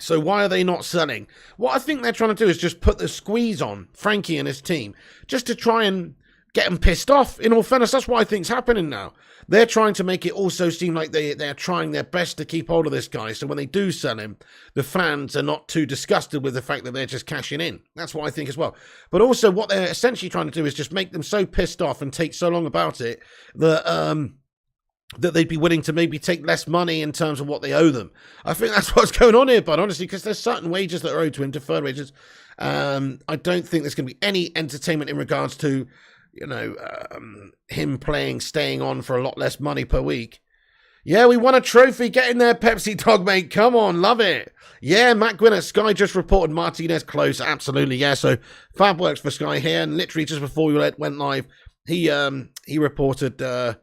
So why are they not selling? What I think they're trying to do is just put the squeeze on Frankie and his team, just to try and get them pissed off. In all fairness, that's what I think's happening now. They're trying to make it also seem like they're trying their best to keep hold of this guy. So when they do sell him, the fans are not too disgusted with the fact that they're just cashing in. That's what I think as well. But also what they're essentially trying to do is just make them so pissed off and take so long about it that that they'd be willing to maybe take less money in terms of what they owe them. I think that's what's going on here, but honestly, because there's certain wages that are owed to him, deferred wages. I don't think there's going to be any entertainment in regards to, him staying on for a lot less money per week. Yeah, we won a trophy. Get in there, Pepsi Dog, mate. Come on, love it. Yeah, Matt Gwyneth, Sky just reported Martinez close. Absolutely, yeah. So Fab works for Sky here, and literally just before we went live, he reported that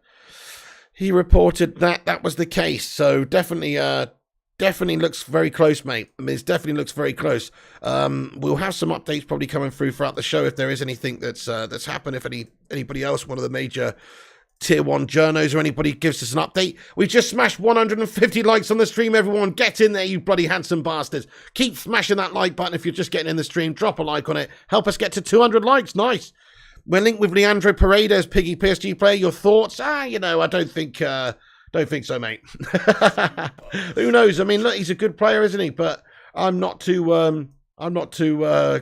was the case. So definitely looks very close, mate. I mean, it definitely looks very close. We'll have some updates probably coming through throughout the show if there is anything that's happened. If anybody else, one of the major tier 1 journos or anybody gives us an update. We just smashed 150 likes on the stream, everyone. Get in there, you bloody handsome bastards. Keep smashing that like button if you're just getting in the stream. Drop a like on it. Help us get to 200 likes. Nice. We're linked with Leandro Paredes, Piggy PSG player. Your thoughts? I don't think so, mate. Who knows? I mean, look, he's a good player, isn't he? But I'm not too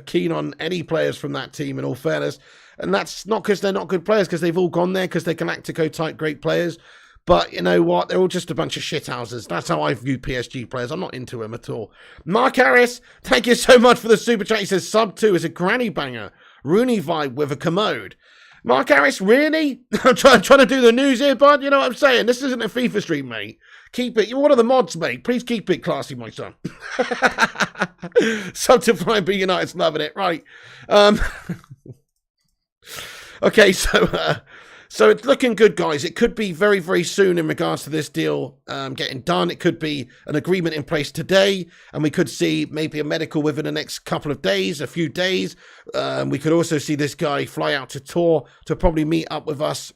keen on any players from that team, in all fairness. And that's not because they're not good players, because they've all gone there because they're Galactico-type great players. But you know what? They're all just a bunch of shithouses. That's how I view PSG players. I'm not into them at all. Mark Harris, thank you so much for the super chat. He says, sub 2 is a granny banger. Rooney vibe with a commode. Mark Harris, really? I'm trying to do the news here, bud. You know what I'm saying? This isn't a FIFA stream, mate. Keep it. You're one of the mods, mate. Please keep it classy, my son. Sub to Flying P United's loving it. Right. Okay, so it's looking good, guys. It could be very, very soon in regards to this deal getting done. It could be an agreement in place today, and we could see maybe a medical within the next couple of days, a few days. We could also see this guy fly out to tour to probably meet up with us,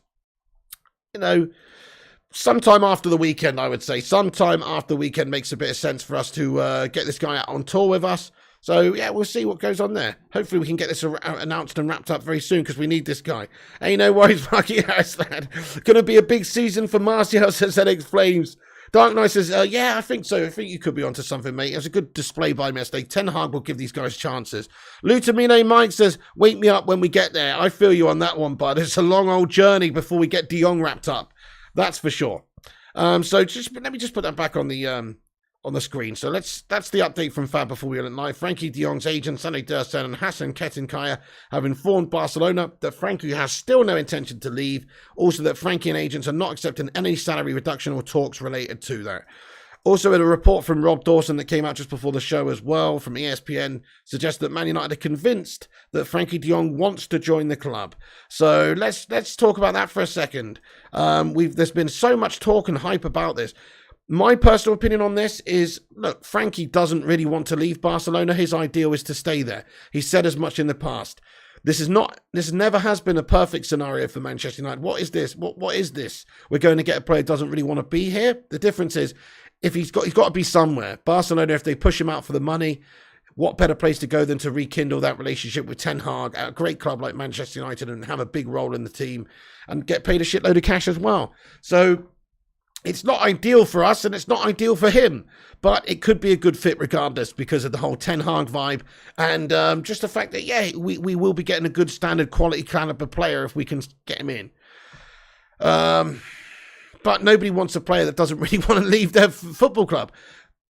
sometime after the weekend, I would say. Sometime after the weekend makes a bit of sense for us to get this guy out on tour with us. So, yeah, we'll see what goes on there. Hopefully we can get this announced and wrapped up very soon because we need this guy. Hey, no worries, Marky Harris, lad. Going to be a big season for Martial, says ZX Flames. Dark Knight says, yeah, I think so. I think you could be onto something, mate. It was a good display by him yesterday. Ten Hag will give these guys chances. Lutamine Mike says, wake me up when we get there. I feel you on that one, bud. It's a long old journey before we get De Jong wrapped up. That's for sure. So let me just put that back on the screen. So that's the update from Fab before we went live. Frankie de Jong's agent, Sunday Dursten and Hassan Ketinkaya have informed Barcelona that Frankie has still no intention to leave. Also that Frankie and agents are not accepting any salary reduction or talks related to that. Also, in a report from Rob Dawson that came out just before the show as well from ESPN, suggests that Man United are convinced that Frankie de Jong wants to join the club. So let's talk about that for a second. There's been so much talk and hype about this. My personal opinion on this is, look, Frankie doesn't really want to leave Barcelona. His ideal is to stay there. He said as much in the past. This never has been a perfect scenario for Manchester United. What is this? What is this? We're going to get a player who doesn't really want to be here. The difference is, if he's got to be somewhere. Barcelona, if they push him out for the money, what better place to go than to rekindle that relationship with Ten Hag at a great club like Manchester United and have a big role in the team and get paid a shitload of cash as well. So it's not ideal for us and it's not ideal for him, but it could be a good fit regardless because of the whole Ten Hag vibe and just the fact that, yeah, we will be getting a good standard quality caliber player if we can get him in. But nobody wants a player that doesn't really want to leave their football club.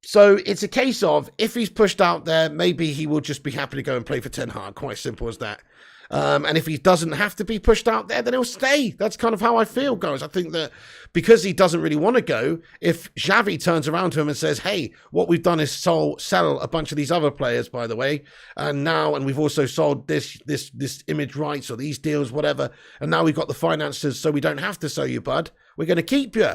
So it's a case of, if he's pushed out there, maybe he will just be happy to go and play for Ten Hag. Quite simple as that. And if he doesn't have to be pushed out there, then he'll stay. That's kind of how I feel, guys. I think that because he doesn't really want to go, if Xavi turns around to him and says, hey, what we've done is sell a bunch of these other players, by the way, and we've also sold this image rights or these deals, whatever, and now we've got the finances so we don't have to sell you, bud. We're going to keep you.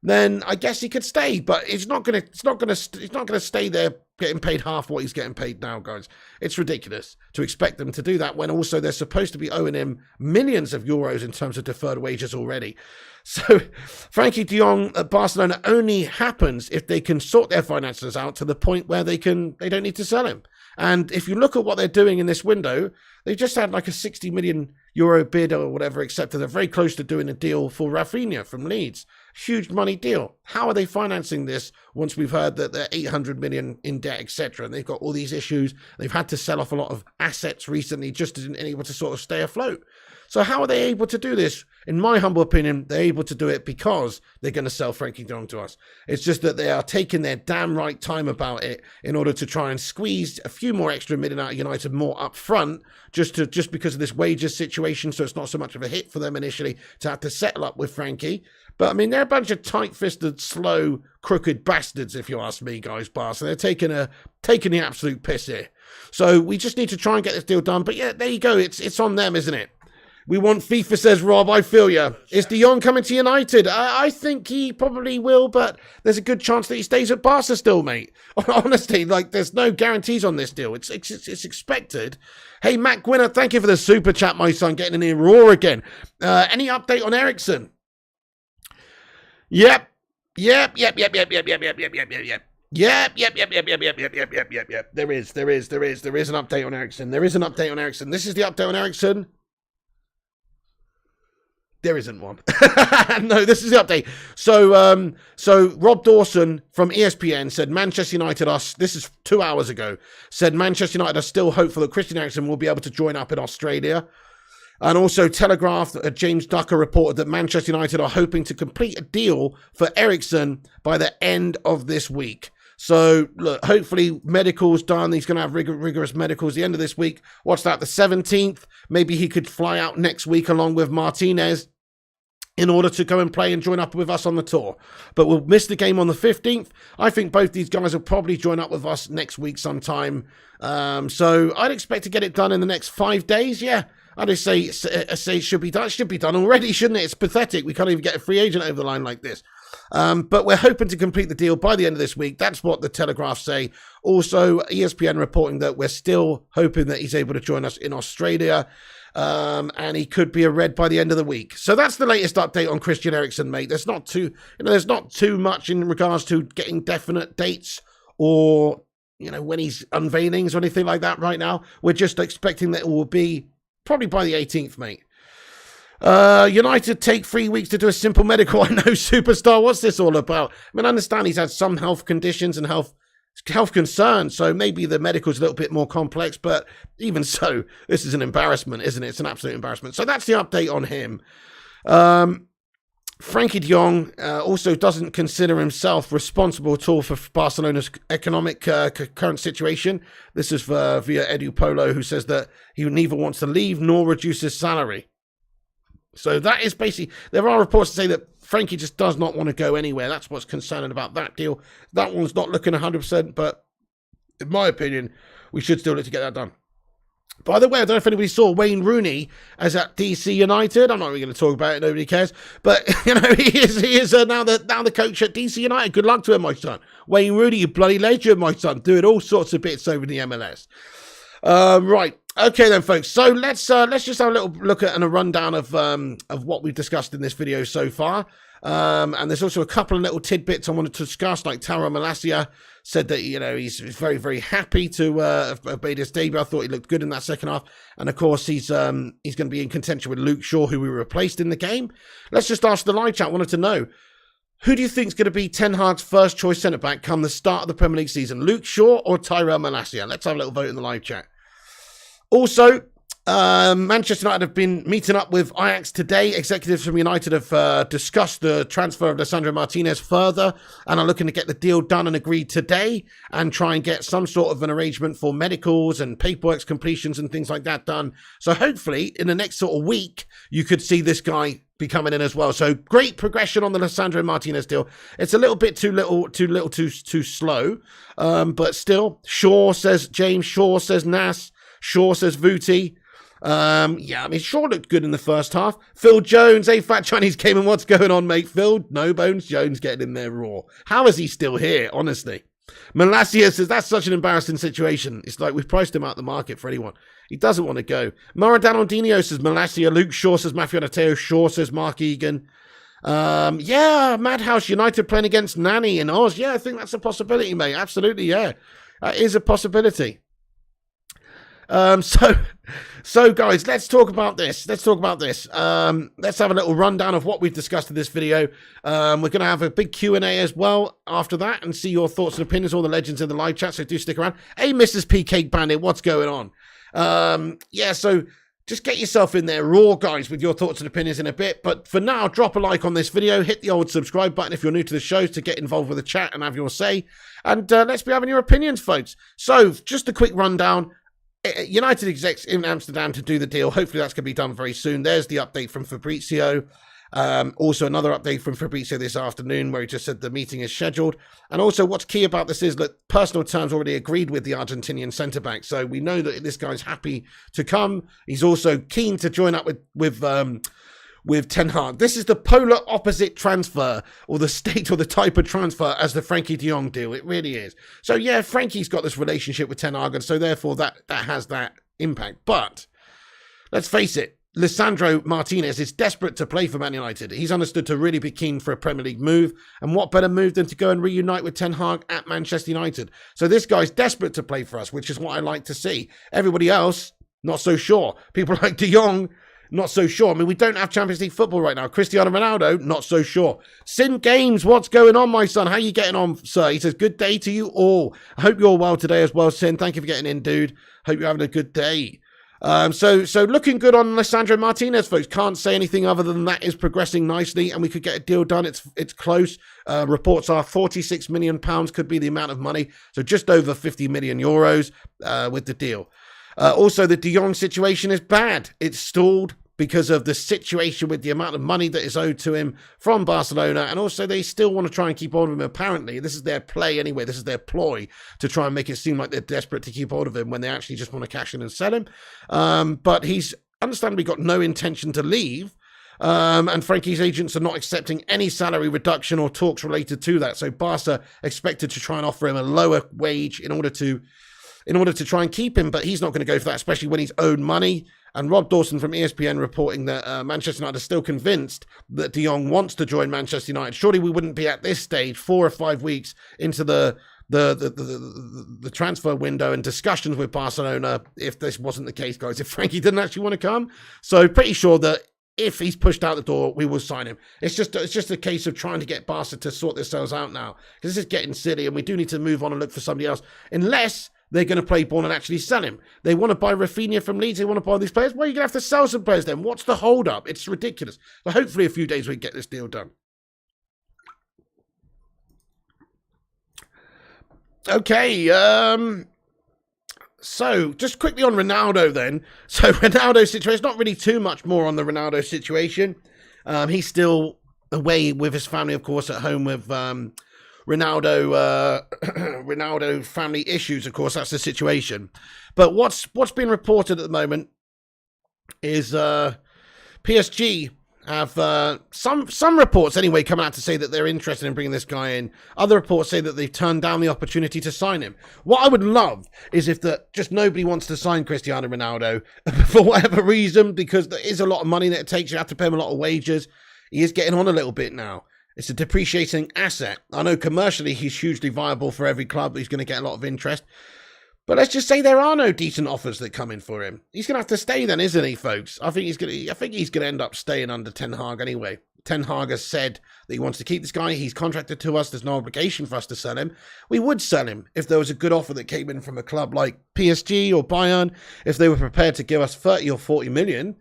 Then I guess he could stay, but he's not going to stay there getting paid half what he's getting paid now, guys. It's ridiculous to expect them to do that when also they're supposed to be owing him millions of euros in terms of deferred wages already. So Frankie de Jong at Barcelona only happens if they can sort their finances out to the point where they don't need to sell him. And if you look at what they're doing in this window, they've just had like a 60 million euro bid or whatever, except that they're very close to doing a deal for Rafinha from Leeds. Huge money deal. How are they financing this once we've heard that they're 800 million in debt, etc. And they've got all these issues. They've had to sell off a lot of assets recently just to be able to sort of stay afloat. So how are they able to do this? In my humble opinion, they're able to do it because they're going to sell Frankie de Jong to us. It's just that they are taking their damn right time about it in order to try and squeeze a few more extra million out of United more up front, just because of this wages situation. So it's not so much of a hit for them initially to have to settle up with Frankie. But, I mean, they're a bunch of tight-fisted, slow, crooked bastards, if you ask me, guys, Bar. So they're taking the absolute piss here. So we just need to try and get this deal done. But, yeah, there you go. It's on them, isn't it? We want FIFA, says Rob. I feel you. Is De Jong coming to United? I think he probably will, but there's a good chance that he stays at Barca still, mate. Honestly, like, there's no guarantees on this deal. It's expected. Hey, Matt Gwynner, thank you for the super chat, my son, getting in here raw again. Any update on Eriksen? Yep. There is. There is an update on Eriksen. This is the update on Eriksen. There isn't one. No, this is the update. So Rob Dawson from ESPN said Manchester United this is 2 hours ago, said Manchester United are still hopeful that Christian Eriksen will be able to join up in Australia. And also Telegraph, James Ducker reported that Manchester United are hoping to complete a deal for Eriksen by the end of this week. So, look, hopefully medicals done. He's going to have rigorous medicals the end of this week. What's that, the 17th? Maybe he could fly out next week along with Martinez in order to go and play and join up with us on the tour. But we'll miss the game on the 15th. I think both these guys will probably join up with us next week sometime. So I'd expect to get it done in the next 5 days, yeah. I'd just say it should be done. It should be done already, shouldn't it? It's pathetic. We can't even get a free agent over the line like this. But we're hoping to complete the deal by the end of this week. That's what the Telegraph say. Also, ESPN reporting that we're still hoping that he's able to join us in Australia. And he could be a red by the end of the week. So that's the latest update on Christian Eriksen, mate. There's not too much in regards to getting definite dates or when he's unveilings or anything like that right now. We're just expecting that it will be probably by the 18th, mate. United take 3 weeks to do a simple medical. I know, superstar. What's this all about? I mean, I understand he's had some health conditions and health concerns, so maybe the medical's a little bit more complex, but even so, this is an embarrassment, isn't it? It's an absolute embarrassment. So that's the update on him. Frankie de Jong also doesn't consider himself responsible at all for Barcelona's economic current situation. This is via Edu Polo, who says that he neither wants to leave nor reduce his salary. So that is basically, there are reports to say that Frankie just does not want to go anywhere. That's what's concerning about that deal. That one's not looking 100%, but in my opinion, we should still look to get that done. By the way, I don't know if anybody saw Wayne Rooney as at DC United. I'm not really going to talk about it. Nobody cares. But, he is now the coach at DC United. Good luck to him, my son. Wayne Rooney, you bloody legend, my son. Doing all sorts of bits over the MLS. Right. Okay then, folks. So let's just have a little look at and a rundown of what we've discussed in this video so far. And there's also a couple of little tidbits I wanted to discuss, like Taro Malacia said that, he's very, very happy to have made his debut. I thought he looked good in that second half. And of course, he's going to be in contention with Luke Shaw, who we replaced in the game. Let's just ask the live chat. I wanted to know, who do you think is going to be Ten Hag's first choice centre-back come the start of the Premier League season? Luke Shaw or Tyrell Malacia? Let's have a little vote in the live chat. Also, Manchester United have been meeting up with Ajax today. Executives from United have discussed the transfer of Lisandro Martínez further and are looking to get the deal done and agreed today and try and get some sort of an arrangement for medicals and paperwork completions and things like that done. So hopefully in the next sort of week, you could see this guy be coming in as well. So great progression on the Lisandro Martínez deal. It's a little bit too slow. But still, Shaw says James, Shaw says Nas, Shaw says Vuti. Yeah, I mean, Shaw looked good in the first half. Phil Jones, hey, Fat Chinese Cayman, what's going on, mate? Phil, no bones, Jones getting in there raw. How is he still here, honestly? Malacia says, that's such an embarrassing situation. It's like we've priced him out the market for anyone. He doesn't want to go. Maradonaldinho says Malacia. Luke Shaw says Matthew Anateo. Shaw says Mark Egan. Yeah, Madhouse United playing against Nani in Oz. Yeah, I think that's a possibility, mate. Absolutely, yeah. That is a possibility. So guys, let's talk about this. Let's have a little rundown of what we've discussed in this video. We're going to have a big Q&A as well after that and see your thoughts and opinions, all the legends in the live chat, so do stick around. Hey, Mrs. P Cake Bandit, what's going on? Yeah, so just get yourself in there raw, guys, with your thoughts and opinions in a bit. But for now, drop a like on this video, hit the old subscribe button if you're new to the show to get involved with the chat and have your say. And let's be having your opinions, folks. So just a quick rundown. United execs in Amsterdam to do the deal. Hopefully that's going to be done very soon. There's the update from Fabrizio. Also another update from Fabrizio this afternoon where he just said the meeting is scheduled. And also what's key about this is that personal terms already agreed with the Argentinian centre-back. So we know that this guy's happy to come. He's also keen to join up with Ten Hag. This is the polar opposite transfer, or the state or the type of transfer as the Frankie de Jong deal. It really is. So yeah, Frankie's got this relationship with Ten Hag, and so therefore that has that impact. But let's face it, Lisandro Martínez is desperate to play for Man United. He's understood to really be keen for a Premier League move, and what better move than to go and reunite with Ten Hag at Manchester United. So this guy's desperate to play for us, which is what I like to see. Everybody else, not so sure. People like de Jong, not so sure. I mean, we don't have Champions League football right now. Cristiano Ronaldo, not so sure. Sin Games, what's going on, my son? How you getting on, sir? He says, good day to you all. I hope you're well today as well, Sin. Thank you for getting in, dude. Hope you're having a good day. So looking good on Lisandro Martínez, folks. Can't say anything other than that is progressing nicely, and we could get a deal done. It's close. Reports are £46 million could be the amount of money. So just over 50 million euros with the deal. Also, the de Jong situation is bad. It's stalled because of the situation with the amount of money that is owed to him from Barcelona. And also they still want to try and keep hold of him. Apparently, this is their play anyway. This is their ploy to try and make it seem like they're desperate to keep hold of him when they actually just want to cash in and sell him. But he's understandably got no intention to leave. And Frankie's agents are not accepting any salary reduction or talks related to that. So Barca expected to try and offer him a lower wage in order to try and keep him, but he's not going to go for that, especially when he's owed money. And Rob Dawson from ESPN reporting that Manchester United are still convinced that de Jong wants to join Manchester United. Surely we wouldn't be at this stage 4 or 5 weeks into the the transfer window and discussions with Barcelona if this wasn't the case, guys, if Frankie didn't actually want to come. So pretty sure that if he's pushed out the door, we will sign him. It's just a case of trying to get Barca to sort themselves out now, because this is getting silly and we do need to move on and look for somebody else, unless they're going to play ball and actually sell him. They want to buy Rafinha from Leeds. They want to buy these players. Well, you're going to have to sell some players then. What's the hold up? It's ridiculous. So hopefully a few days we can get this deal done. Okay, so just quickly on Ronaldo then. So Ronaldo's situation, not really too much more on the Ronaldo situation. He's still away with his family, of course, at home with Ronaldo family issues, of course, that's the situation. But what's been reported at the moment is PSG have some reports anyway come out to say that they're interested in bringing this guy in. Other reports say that they've turned down the opportunity to sign him. What I would love is if just nobody wants to sign Cristiano Ronaldo for whatever reason, because there is a lot of money that it takes. You have to pay him a lot of wages. He is getting on a little bit now. It's a depreciating asset. I know commercially he's hugely viable for every club. He's going to get a lot of interest. But let's just say there are no decent offers that come in for him. He's going to have to stay then, isn't he, folks? I think he's going to end up staying under Ten Hag anyway. Ten Hag has said that he wants to keep this guy. He's contracted to us. There's no obligation for us to sell him. We would sell him if there was a good offer that came in from a club like PSG or Bayern, if they were prepared to give us 30 or 40 million.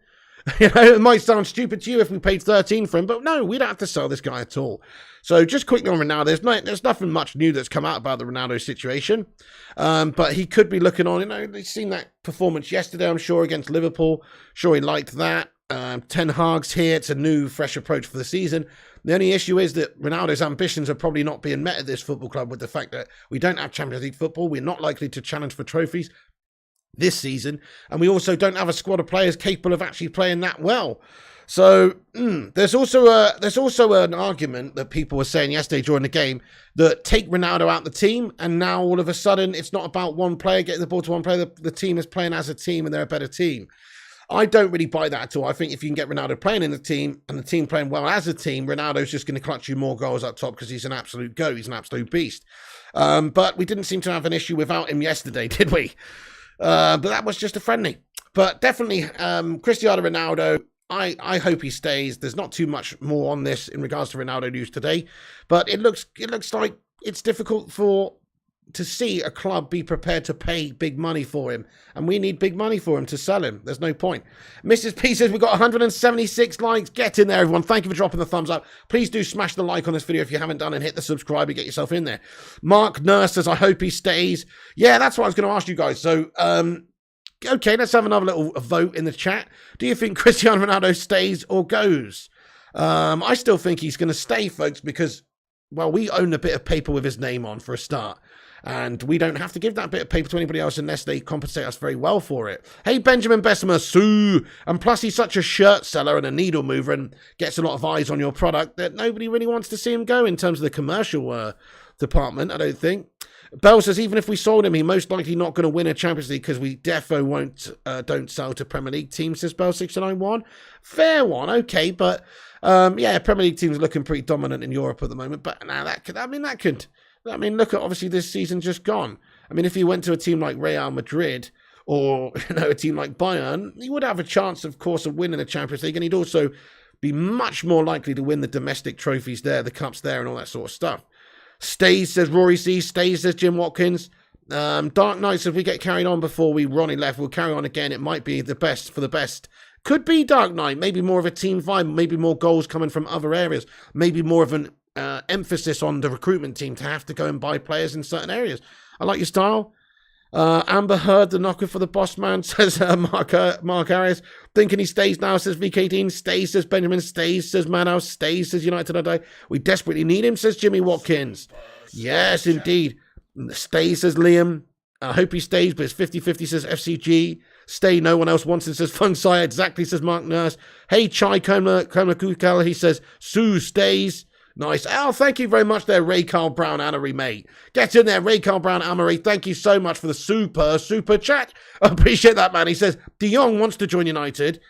You know, it might sound stupid to you if we paid 13 for him, but no, we don't have to sell this guy at all. So just quickly on Ronaldo, there's nothing much new that's come out about the Ronaldo situation, but he could be looking on. You know, they've seen that performance yesterday, I'm sure, against Liverpool. Sure, he liked that. Ten Hag's here. It's a new, fresh approach for the season. The only issue is that Ronaldo's ambitions are probably not being met at this football club with the fact that we don't have Champions League football. We're not likely to challenge for trophies this season, and we also don't have a squad of players capable of actually playing that well. So there's also an argument that people were saying yesterday during the game that take Ronaldo out the team, and now all of a sudden it's not about one player getting the ball to one player. The team is playing as a team, and they're a better team. I don't really buy that at all. I think if you can get Ronaldo playing in the team and the team playing well as a team, Ronaldo's just going to clutch you more goals up top because he's an absolute goat. He's an absolute beast. But we didn't seem to have an issue without him yesterday, did we? But that was just a friendly. But definitely, Cristiano Ronaldo, I hope he stays. There's not too much more on this in regards to Ronaldo news today. But it looks like it's difficult to see a club be prepared to pay big money for him. And we need big money for him to sell him. There's no point. Mrs. P says we've got 176 likes. Get in there, everyone. Thank you for dropping the thumbs up. Please do smash the like on this video if you haven't done, and hit the subscribe and get yourself in there. Mark Nurse says, I hope he stays. Yeah, that's what I was going to ask you guys. So, okay, let's have another little vote in the chat. Do you think Cristiano Ronaldo stays or goes? I still think he's going to stay, folks, because, well, we own a bit of paper with his name on for a start. And we don't have to give that bit of paper to anybody else unless they compensate us very well for it. Hey, Benjamin Bessemer, Sue. And plus, he's such a shirt seller and a needle mover and gets a lot of eyes on your product that nobody really wants to see him go in terms of the commercial department, I don't think. Bell says, even if we sold him, he's most likely not going to win a Champions League because we defo don't sell to Premier League teams, says Bell 691. Fair one, okay, but yeah, Premier League teams are looking pretty dominant in Europe at the moment. But now look at obviously this season just gone. I mean, if he went to a team like Real Madrid or a team like Bayern, he would have a chance, of course, of winning the Champions League, and he'd also be much more likely to win the domestic trophies there, the cups there, and all that sort of stuff. Stays, says Rory C. Stays, says Jim Watkins. Dark Knight says we get carried on before Ronnie left. We'll carry on again. It might be the best for the best. Could be Dark Knight. Maybe more of a team vibe. Maybe more goals coming from other areas. Maybe more of an emphasis on the recruitment team to have to go and buy players in certain areas. I like your style. Amber Heard, the knocker for the boss man, says Mark Arias. Thinking he stays now, says VK Dean. Stays, says Benjamin. Stays, says Manhouse. Stays, says United Today. We desperately need him, says Jimmy Watkins. Yes, indeed. Stays, says Liam. I hope he stays, but it's 50-50, says FCG. Stay, no one else wants it, says Fungsire. Exactly, says Mark Nurse. Hey, Chai Koma Kukala, he says Sue stays. Nice. Oh, thank you very much there, Ray Carl Brown Amory, mate. Get in there, Ray Carl Brown Amory. Thank you so much for the super chat. I appreciate that, man. He says, De Jong wants to join United,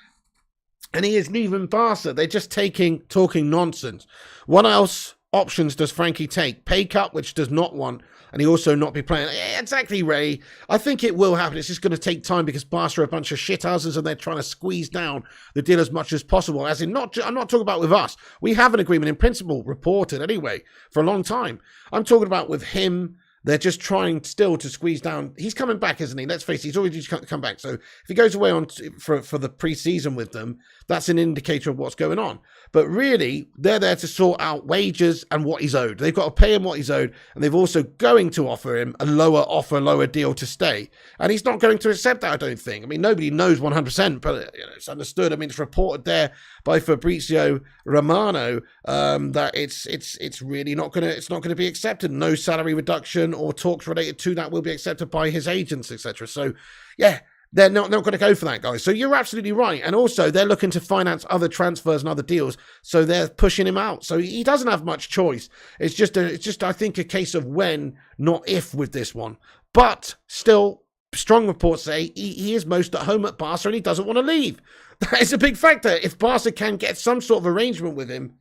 and he is leaving Barca. They're just talking nonsense. What else options does Frankie take? Pay cut, which does not want, and he also not be playing. Exactly, Ray. I think it will happen. It's just going to take time because Barca are a bunch of shithouses and they're trying to squeeze down the deal as much as possible. As in, I'm not talking about with us. We have an agreement in principle reported anyway for a long time. I'm talking about with him. They're just trying still to squeeze down. He's coming back, isn't he? Let's face it, he's already just come back. So if he goes away for the pre-season with them, that's an indicator of what's going on. But really, they're there to sort out wages and what he's owed. They've got to pay him what he's owed, and they've also going to offer him a lower deal to stay. And he's not going to accept that, I don't think. I mean, nobody knows 100%, but it's understood. I mean, it's reported there by Fabrizio Romano that it's really not going to be accepted. No salary reduction or talks related to that will be accepted by his agents, etc. So, yeah. They're not going to go for that, guys. So you're absolutely right. And also, they're looking to finance other transfers and other deals. So they're pushing him out. So he doesn't have much choice. It's just I think, a case of when, not if with this one. But still, strong reports say he is most at home at Barca and he doesn't want to leave. That is a big factor. If Barca can get some sort of arrangement with him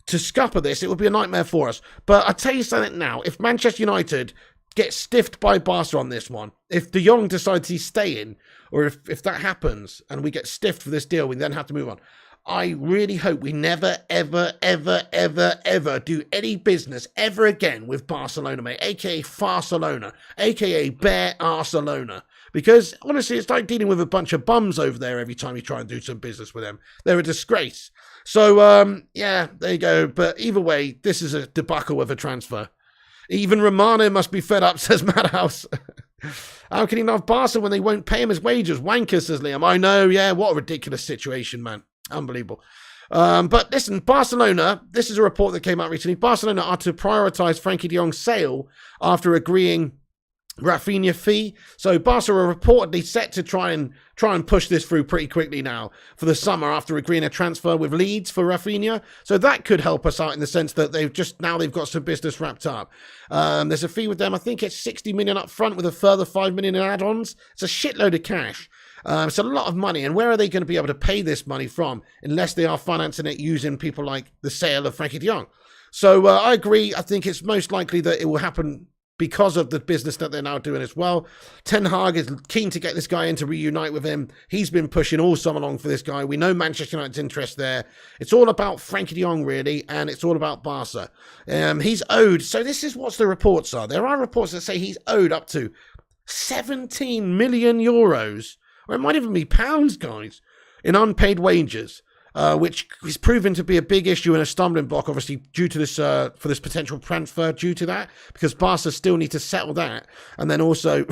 to scupper this, it would be a nightmare for us. But I'll tell you something now. If Manchester United get stiffed by Barca on this one, if De Jong decides he's staying, or if that happens and we get stiffed for this deal, we then have to move on. I really hope we never, ever, ever, ever, ever do any business ever again with Barcelona, mate, aka Farcelona, aka Bear Barcelona. Because honestly, it's like dealing with a bunch of bums over there every time you try and do some business with them. They're a disgrace. So, yeah, there you go. But either way, this is a debacle of a transfer. Even Romano must be fed up, says Madhouse. How can he not have Barca when they won't pay him his wages? Wanker, says Liam. I know, yeah, what a ridiculous situation, man. Unbelievable. But listen, Barcelona, this is a report that came out recently. Barcelona are to prioritise Frankie de Jong's sale after agreeing Rafinha fee. So Barca are reportedly set to try and push this through pretty quickly now for the summer after agreeing a transfer with Leeds for Rafinha. So that could help us out in the sense that they've got some business wrapped up. There's a fee with them. I think it's 60 million up front with a further 5 million in add-ons. It's a shitload of cash. It's a lot of money. And where are they going to be able to pay this money from unless they are financing it using people like the sale of Frankie de Jong? So I agree. I think it's most likely that it will happen because of the business that they're now doing as well. Ten Hag is keen to get this guy in to reunite with him. He's been pushing all summer long for this guy. We know Manchester United's interest there. It's all about Frankie de Jong, really, and it's all about Barca. He's owed, so this is what the reports are. There are reports that say he's owed up to 17 million euros, or it might even be pounds, guys, in unpaid wages. Which is proven to be a big issue and a stumbling block, obviously, due to this, for this potential transfer due to that, because Barca still need to settle that and then also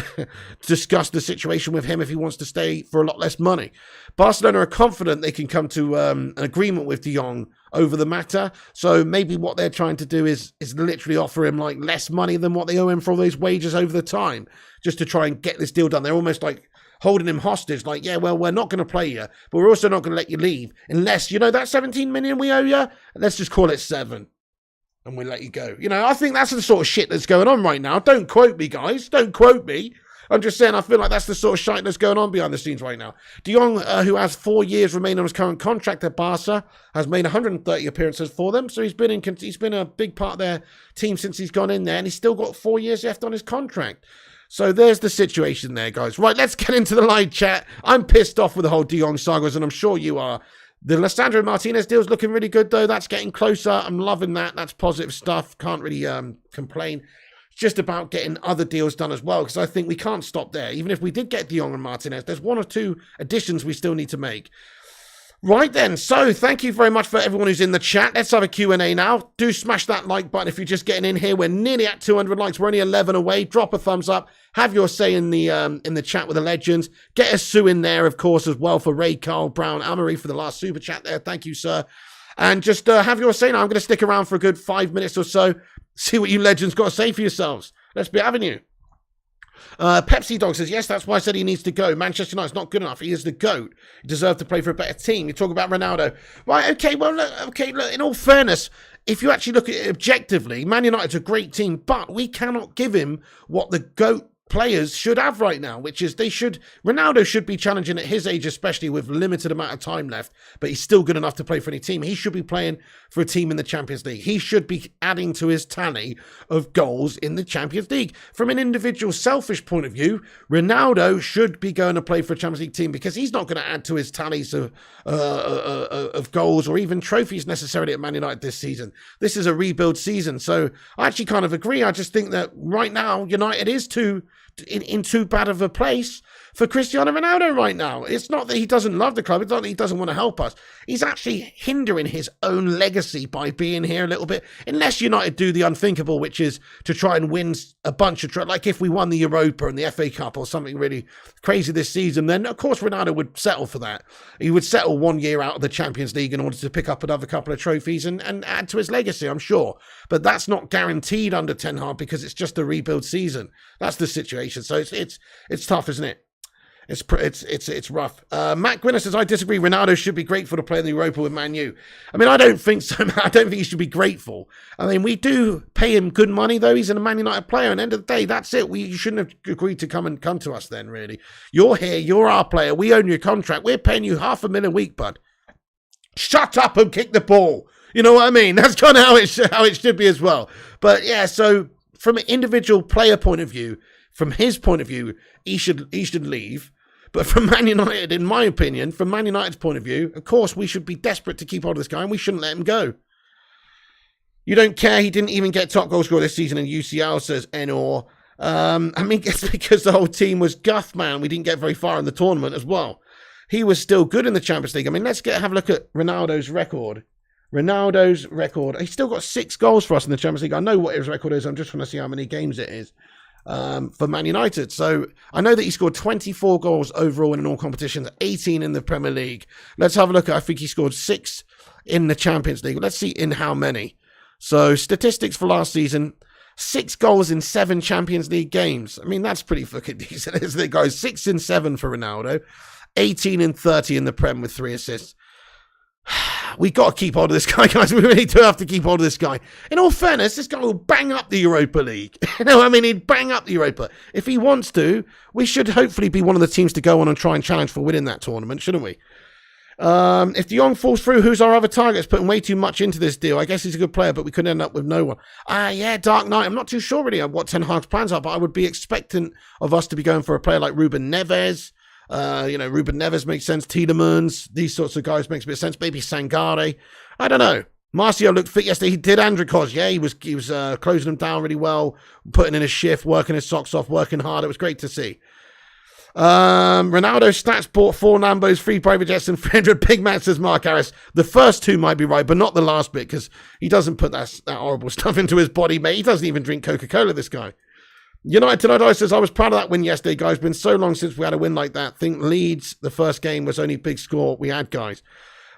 discuss the situation with him if he wants to stay for a lot less money. Barcelona are confident they can come to an agreement with de Jong over the matter. So maybe what they're trying to do is literally offer him like less money than what they owe him for all those wages over the time, just to try and get this deal done. They're almost like holding him hostage, like, yeah, well, we're not going to play you, but we're also not going to let you leave unless, you know, that 17 million we owe you, let's just call it 7 and we'll let you go. You know, I think that's the sort of shit that's going on right now. Don't quote me, guys. Don't quote me. I'm just saying I feel like that's the sort of shit that's going on behind the scenes right now. De Jong, who has 4 years remaining on his current contract at Barca, has made 130 appearances for them, so he's been a big part of their team since he's gone in there, and he's still got 4 years left on his contract. So there's the situation there, guys. Right, let's get into the live chat. I'm pissed off with the whole De Jong sagas, and I'm sure you are. The Lisandro Martínez deal's looking really good, though. That's getting closer. I'm loving that. That's positive stuff. Can't really complain. It's just about getting other deals done as well, because I think we can't stop there. Even if we did get De Jong and Martinez, there's 1 or 2 additions we still need to make. Right then, so thank you very much for everyone who's in the chat. Let's have a Q&A now. Do smash that like button if you're just getting in here. We're nearly at 200 likes. We're only 11 away. Drop a thumbs up. Have your say in the chat with the legends. Get a Sue in there, of course, as well, for Ray, Carl, Brown, Amory for the last super chat there. Thank you, sir. And just have your say now. I'm going to stick around for a good 5 minutes or so. See what you legends got to say for yourselves. Let's be having you. Pepsi Dog says, yes, that's why I said he needs to go. Manchester United's not good enough. He is the GOAT. He deserves to play for a better team. You talk about Ronaldo. Right, okay, well, look, in all fairness, if you actually look at it objectively, Man United's a great team, but we cannot give him what the GOAT players should have right now, which is Ronaldo should be challenging at his age, especially with limited amount of time left, but he's still good enough to play for any team. He should be playing for a team in the Champions League. He should be adding to his tally of goals in the Champions League. From an individual selfish point of view, Ronaldo should be going to play for a Champions League team because he's not going to add to his tallies of goals or even trophies necessarily at Man United this season. This is a rebuild season, so I actually kind of agree. I just think that right now United is in too bad of a place for Cristiano Ronaldo right now. It's not that he doesn't love the club. It's not that he doesn't want to help us. He's actually hindering his own legacy by being here a little bit. Unless United do the unthinkable, which is to try and win a bunch of... like if we won the Europa and the FA Cup or something really crazy this season, then of course Ronaldo would settle for that. He would settle 1 year out of the Champions League in order to pick up another couple of trophies and add to his legacy, I'm sure. But that's not guaranteed under Ten Hag because it's just a rebuild season. That's the situation. So it's tough, isn't it? It's rough. Matt Gwynner says, I disagree. Ronaldo should be grateful to play in the Europa with Man U. I mean, I don't think so. I don't think he should be grateful. I mean, we do pay him good money, though. He's a Man United player. At the end of the day, that's it. You shouldn't have agreed to come to us then, really. You're here. You're our player. We own your contract. We're paying you $500,000 a week, bud. Shut up and kick the ball. You know what I mean? That's kind of how it should be as well. But yeah, so from an individual player point of view, from his point of view, he should leave. But from Man United, in my opinion, from Man United's point of view, of course, we should be desperate to keep hold of this guy and we shouldn't let him go. You don't care. He didn't even get top goal scorer this season in UCL, says Enor. I mean, it's because the whole team was guff, man. We didn't get very far in the tournament as well. He was still good in the Champions League. I mean, let's have a look at Ronaldo's record. He's still got 6 goals for us in the Champions League. I know what his record is. I'm just trying to see how many games it is. For Man United. So I know that he scored 24 goals overall in all competitions, 18 in the Premier League. Let's have a look. I think he scored 6 in the Champions League. Let's see in how many. So statistics for last season, 6 goals in 7 Champions League games. I mean, that's pretty fucking decent, isn't it, guys? 6 in 7 for Ronaldo, 18 in 30 in the Prem with 3 assists. We got to keep hold of this guy, guys. We really do have to keep hold of this guy. In all fairness, this guy will bang up the Europa League. You know, I mean, he'd bang up the Europa. If he wants to, we should hopefully be one of the teams to go on and try and challenge for winning that tournament, shouldn't we? If Jong falls through, who's our other target? It's putting way too much into this deal. I guess he's a good player, but we could end up with no one. Yeah, Dark Knight. I'm not too sure really what Ten Hag's plans are, but I would be expectant of us to be going for a player like Ruben Neves. Ruben Neves makes sense. Tielemans, these sorts of guys makes a bit of sense. Maybe Sangare. I don't know. Martial looked fit yesterday. He did Andrikos. Yeah, he was closing them down really well, putting in his shift, working his socks off, working hard. It was great to see. Ronaldo stats bought 4 Lambos, 3 private jets, and 300 Big Macs, says Mark Harris. The first 2 might be right, but not the last bit, because he doesn't put that horrible stuff into his body, mate. He doesn't even drink Coca-Cola, this guy. United Tonight says, I was proud of that win yesterday, guys. Been so long since we had a win like that. Think Leeds, the first game, was only big score we had, guys.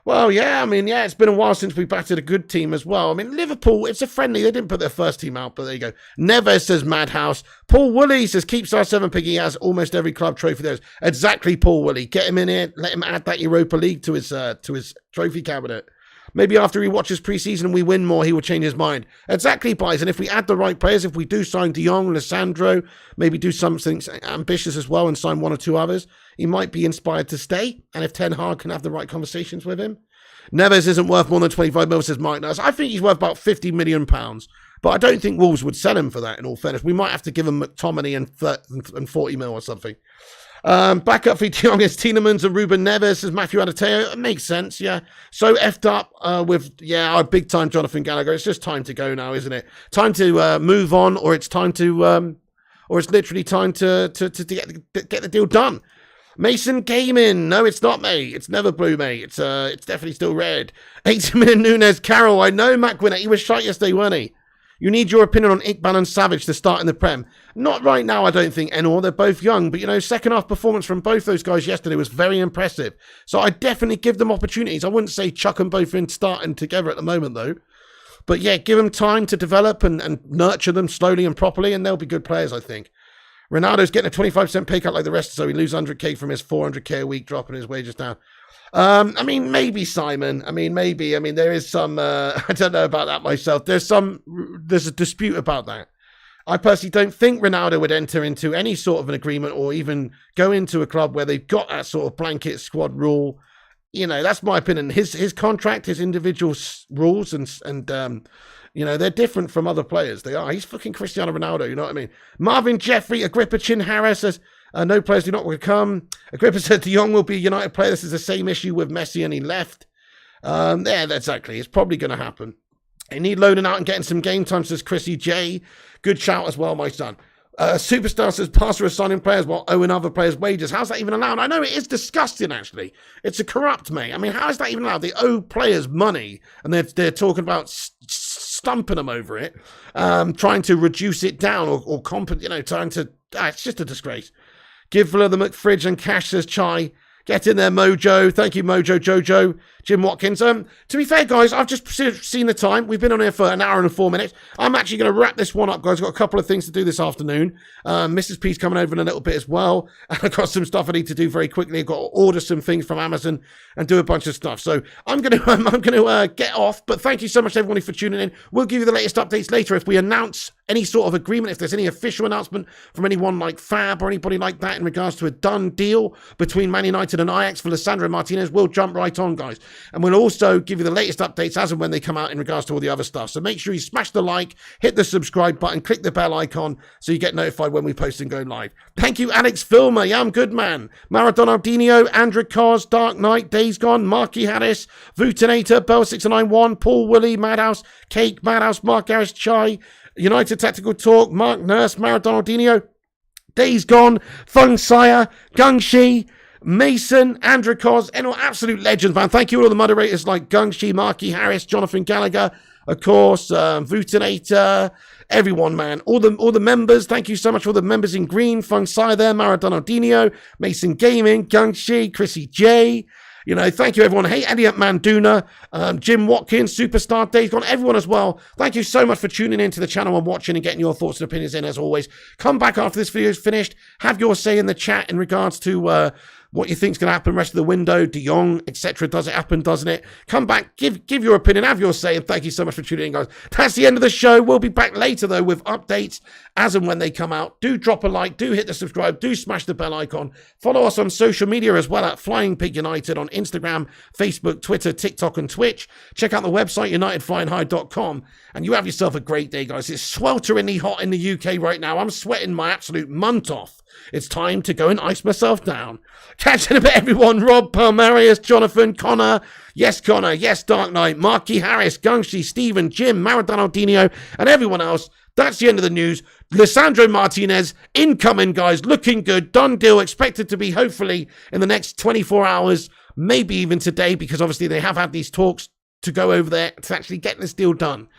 Well, yeah, I mean, yeah, it's been a while since we battered a good team as well. I mean, Liverpool, it's a friendly. They didn't put their first team out, but there you go. Neves says Madhouse. Paul Woolley says, keeps our 7 pick. He has almost every club trophy there is. Exactly, Paul Woolley. Get him in here. Let him add that Europa League to his trophy cabinet. Maybe after he watches pre-season and we win more, he will change his mind. Exactly, boys. And if we add the right players, if we do sign Jong, Lisandro, maybe do something ambitious as well and sign 1 or 2 others, he might be inspired to stay. And if Ten Hag can have the right conversations with him. Neves isn't worth more than 25 mil, says Mike Nurse. I think he's worth about £50 million. But I don't think Wolves would sell him for that, in all fairness. We might have to give him McTominay and 40 mil or something. Back up for Jong is Tielemans and Ruben Neves, says Matthew Adateo. It makes sense, yeah. So effed up with, our big time Jonathan Gallagher. It's just time to go now, isn't it? Time to move on, or it's time to, or it's literally time to get the deal done. Mason Gaming. No, it's not, mate. It's never blue, mate. It's definitely still red. 80 minute Nunes Carroll. I know Matt Gwinnett. He was shite yesterday, weren't he? You need your opinion on Iqbal and Savage to start in the Prem. Not right now, I don't think, Enor. They're both young. But, second half performance from both those guys yesterday was very impressive. So I definitely give them opportunities. I wouldn't say chuck them both in starting together at the moment, though. But, yeah, give them time to develop and nurture them slowly and properly, and they'll be good players, I think. Ronaldo's getting a 25% pay cut like the rest, so he lose 100k from his 400k a week, dropping his wages down. I mean, maybe, Simon. I mean, maybe. I mean, there is some, I don't know about that myself. There's a dispute about that. I personally don't think Ronaldo would enter into any sort of an agreement or even go into a club where they've got that sort of blanket squad rule. You know, that's my opinion. His contract, his individual rules, and you know, they're different from other players. They are. He's fucking Cristiano Ronaldo, you know what I mean? Marvin Jeffrey, Agrippa Chin Harris says, no players do not want to come. Agrippa said De Jong will be a United player. This is the same issue with Messi and he left. Yeah, exactly. It's probably going to happen. They need loading out and getting some game time, says Chrissy J. Good shout as well, my son. Superstar says Pastor is signing players while owing other players' wages. How's that even allowed? I know it is disgusting, actually. It's a corrupt, mate. I mean, how is that even allowed? They owe players money and they're talking about stumping them over it, trying to reduce it down or you know, trying to... it's just a disgrace. Give Villa the McFridge and cash, says Chai. Get in there, Mojo. Thank you, Mojo, Jojo, Jim Watkins. To be fair, guys, I've just seen the time. We've been on here for an hour and 4 minutes. I'm actually going to wrap this one up, guys. I've got a couple of things to do this afternoon. Mrs. P's coming over in a little bit as well. And I've got some stuff I need to do very quickly. I've got to order some things from Amazon and do a bunch of stuff. So I'm going to get off. But thank you so much, everybody, for tuning in. We'll give you the latest updates later if we announce any sort of agreement, if there's any official announcement from anyone like Fab or anybody like that in regards to a done deal between Man United and Ajax for Lisandro Martínez, we'll jump right on, guys. And we'll also give you the latest updates as and when they come out in regards to all the other stuff. So make sure you smash the like, hit the subscribe button, click the bell icon so you get notified when we post and go live. Thank you, Alex Filmer. Yeah, I'm good, man. Maradonaldinho, Andrew Cos, Dark Knight, Days Gone, Marky Harris, Vutinator, Bell691, Paul Woolley, Madhouse, Cake, Madhouse, Mark Harris, Chai, United Tactical Talk, Mark Nurse, Maradonaldinho, Days Gone, Feng Saya, Gungshi, Mason, Andrew Cos, and all absolute legends, man. Thank you all the moderators like Gungshi, Marky Harris, Jonathan Gallagher, of course, Vutinator, everyone, man. All the members, thank you so much for all the members in green. Feng Saya there, Maradonaldinho, Mason Gaming, Gungshi, Chrissy J. You know, thank you, everyone. Hey, Elliot Manduna, Jim Watkins, Superstar, Days Gone, everyone as well. Thank you so much for tuning into the channel and watching and getting your thoughts and opinions in, as always. Come back after this video is finished. Have your say in the chat in regards to what you think's going to happen rest of the window, De Jong, etc. Does it happen, doesn't it? Come back, give your opinion, have your say, and thank you so much for tuning in, guys. That's the end of the show. We'll be back later, though, with updates as and when they come out. Do drop a like, do hit the subscribe, do smash the bell icon. Follow us on social media as well at Flying Pig United on Instagram, Facebook, Twitter, TikTok, and Twitch. Check out the website, unitedflyinghigh.com, and you have yourself a great day, guys. It's swelteringly hot in the UK right now. I'm sweating my absolute munt off. It's time to go and ice myself down. Catch you in a bit, everyone. Rob, Palmarius, Jonathan, Connor, yes, Dark Knight, Marky Harris, Gungshi, Stephen, Jim, Maradonaldinho, and everyone else. That's the end of the news. Lisandro Martínez, incoming, guys, looking good. Done deal, expected to be hopefully in the next 24 hours, maybe even today, because obviously they have had these talks to go over there to actually get this deal done.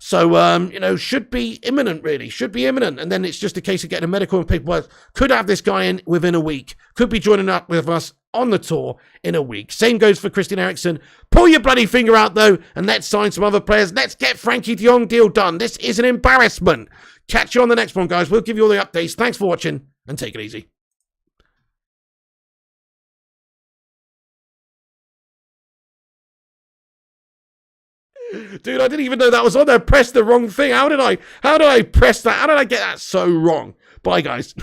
So, you know, should be imminent, really. Should be imminent. And then it's just a case of getting a medical and paperwork. Could have this guy in within a week. Could be joining up with us on the tour in a week. Same goes for Christian Eriksen. Pull your bloody finger out, though, and let's sign some other players. Let's get Frankie de Jong deal done. This is an embarrassment. Catch you on the next one, guys. We'll give you all the updates. Thanks for watching, and take it easy. Dude, I didn't even know that was on there. I pressed the wrong thing. How did I press that? How did I get that so wrong? Bye, guys.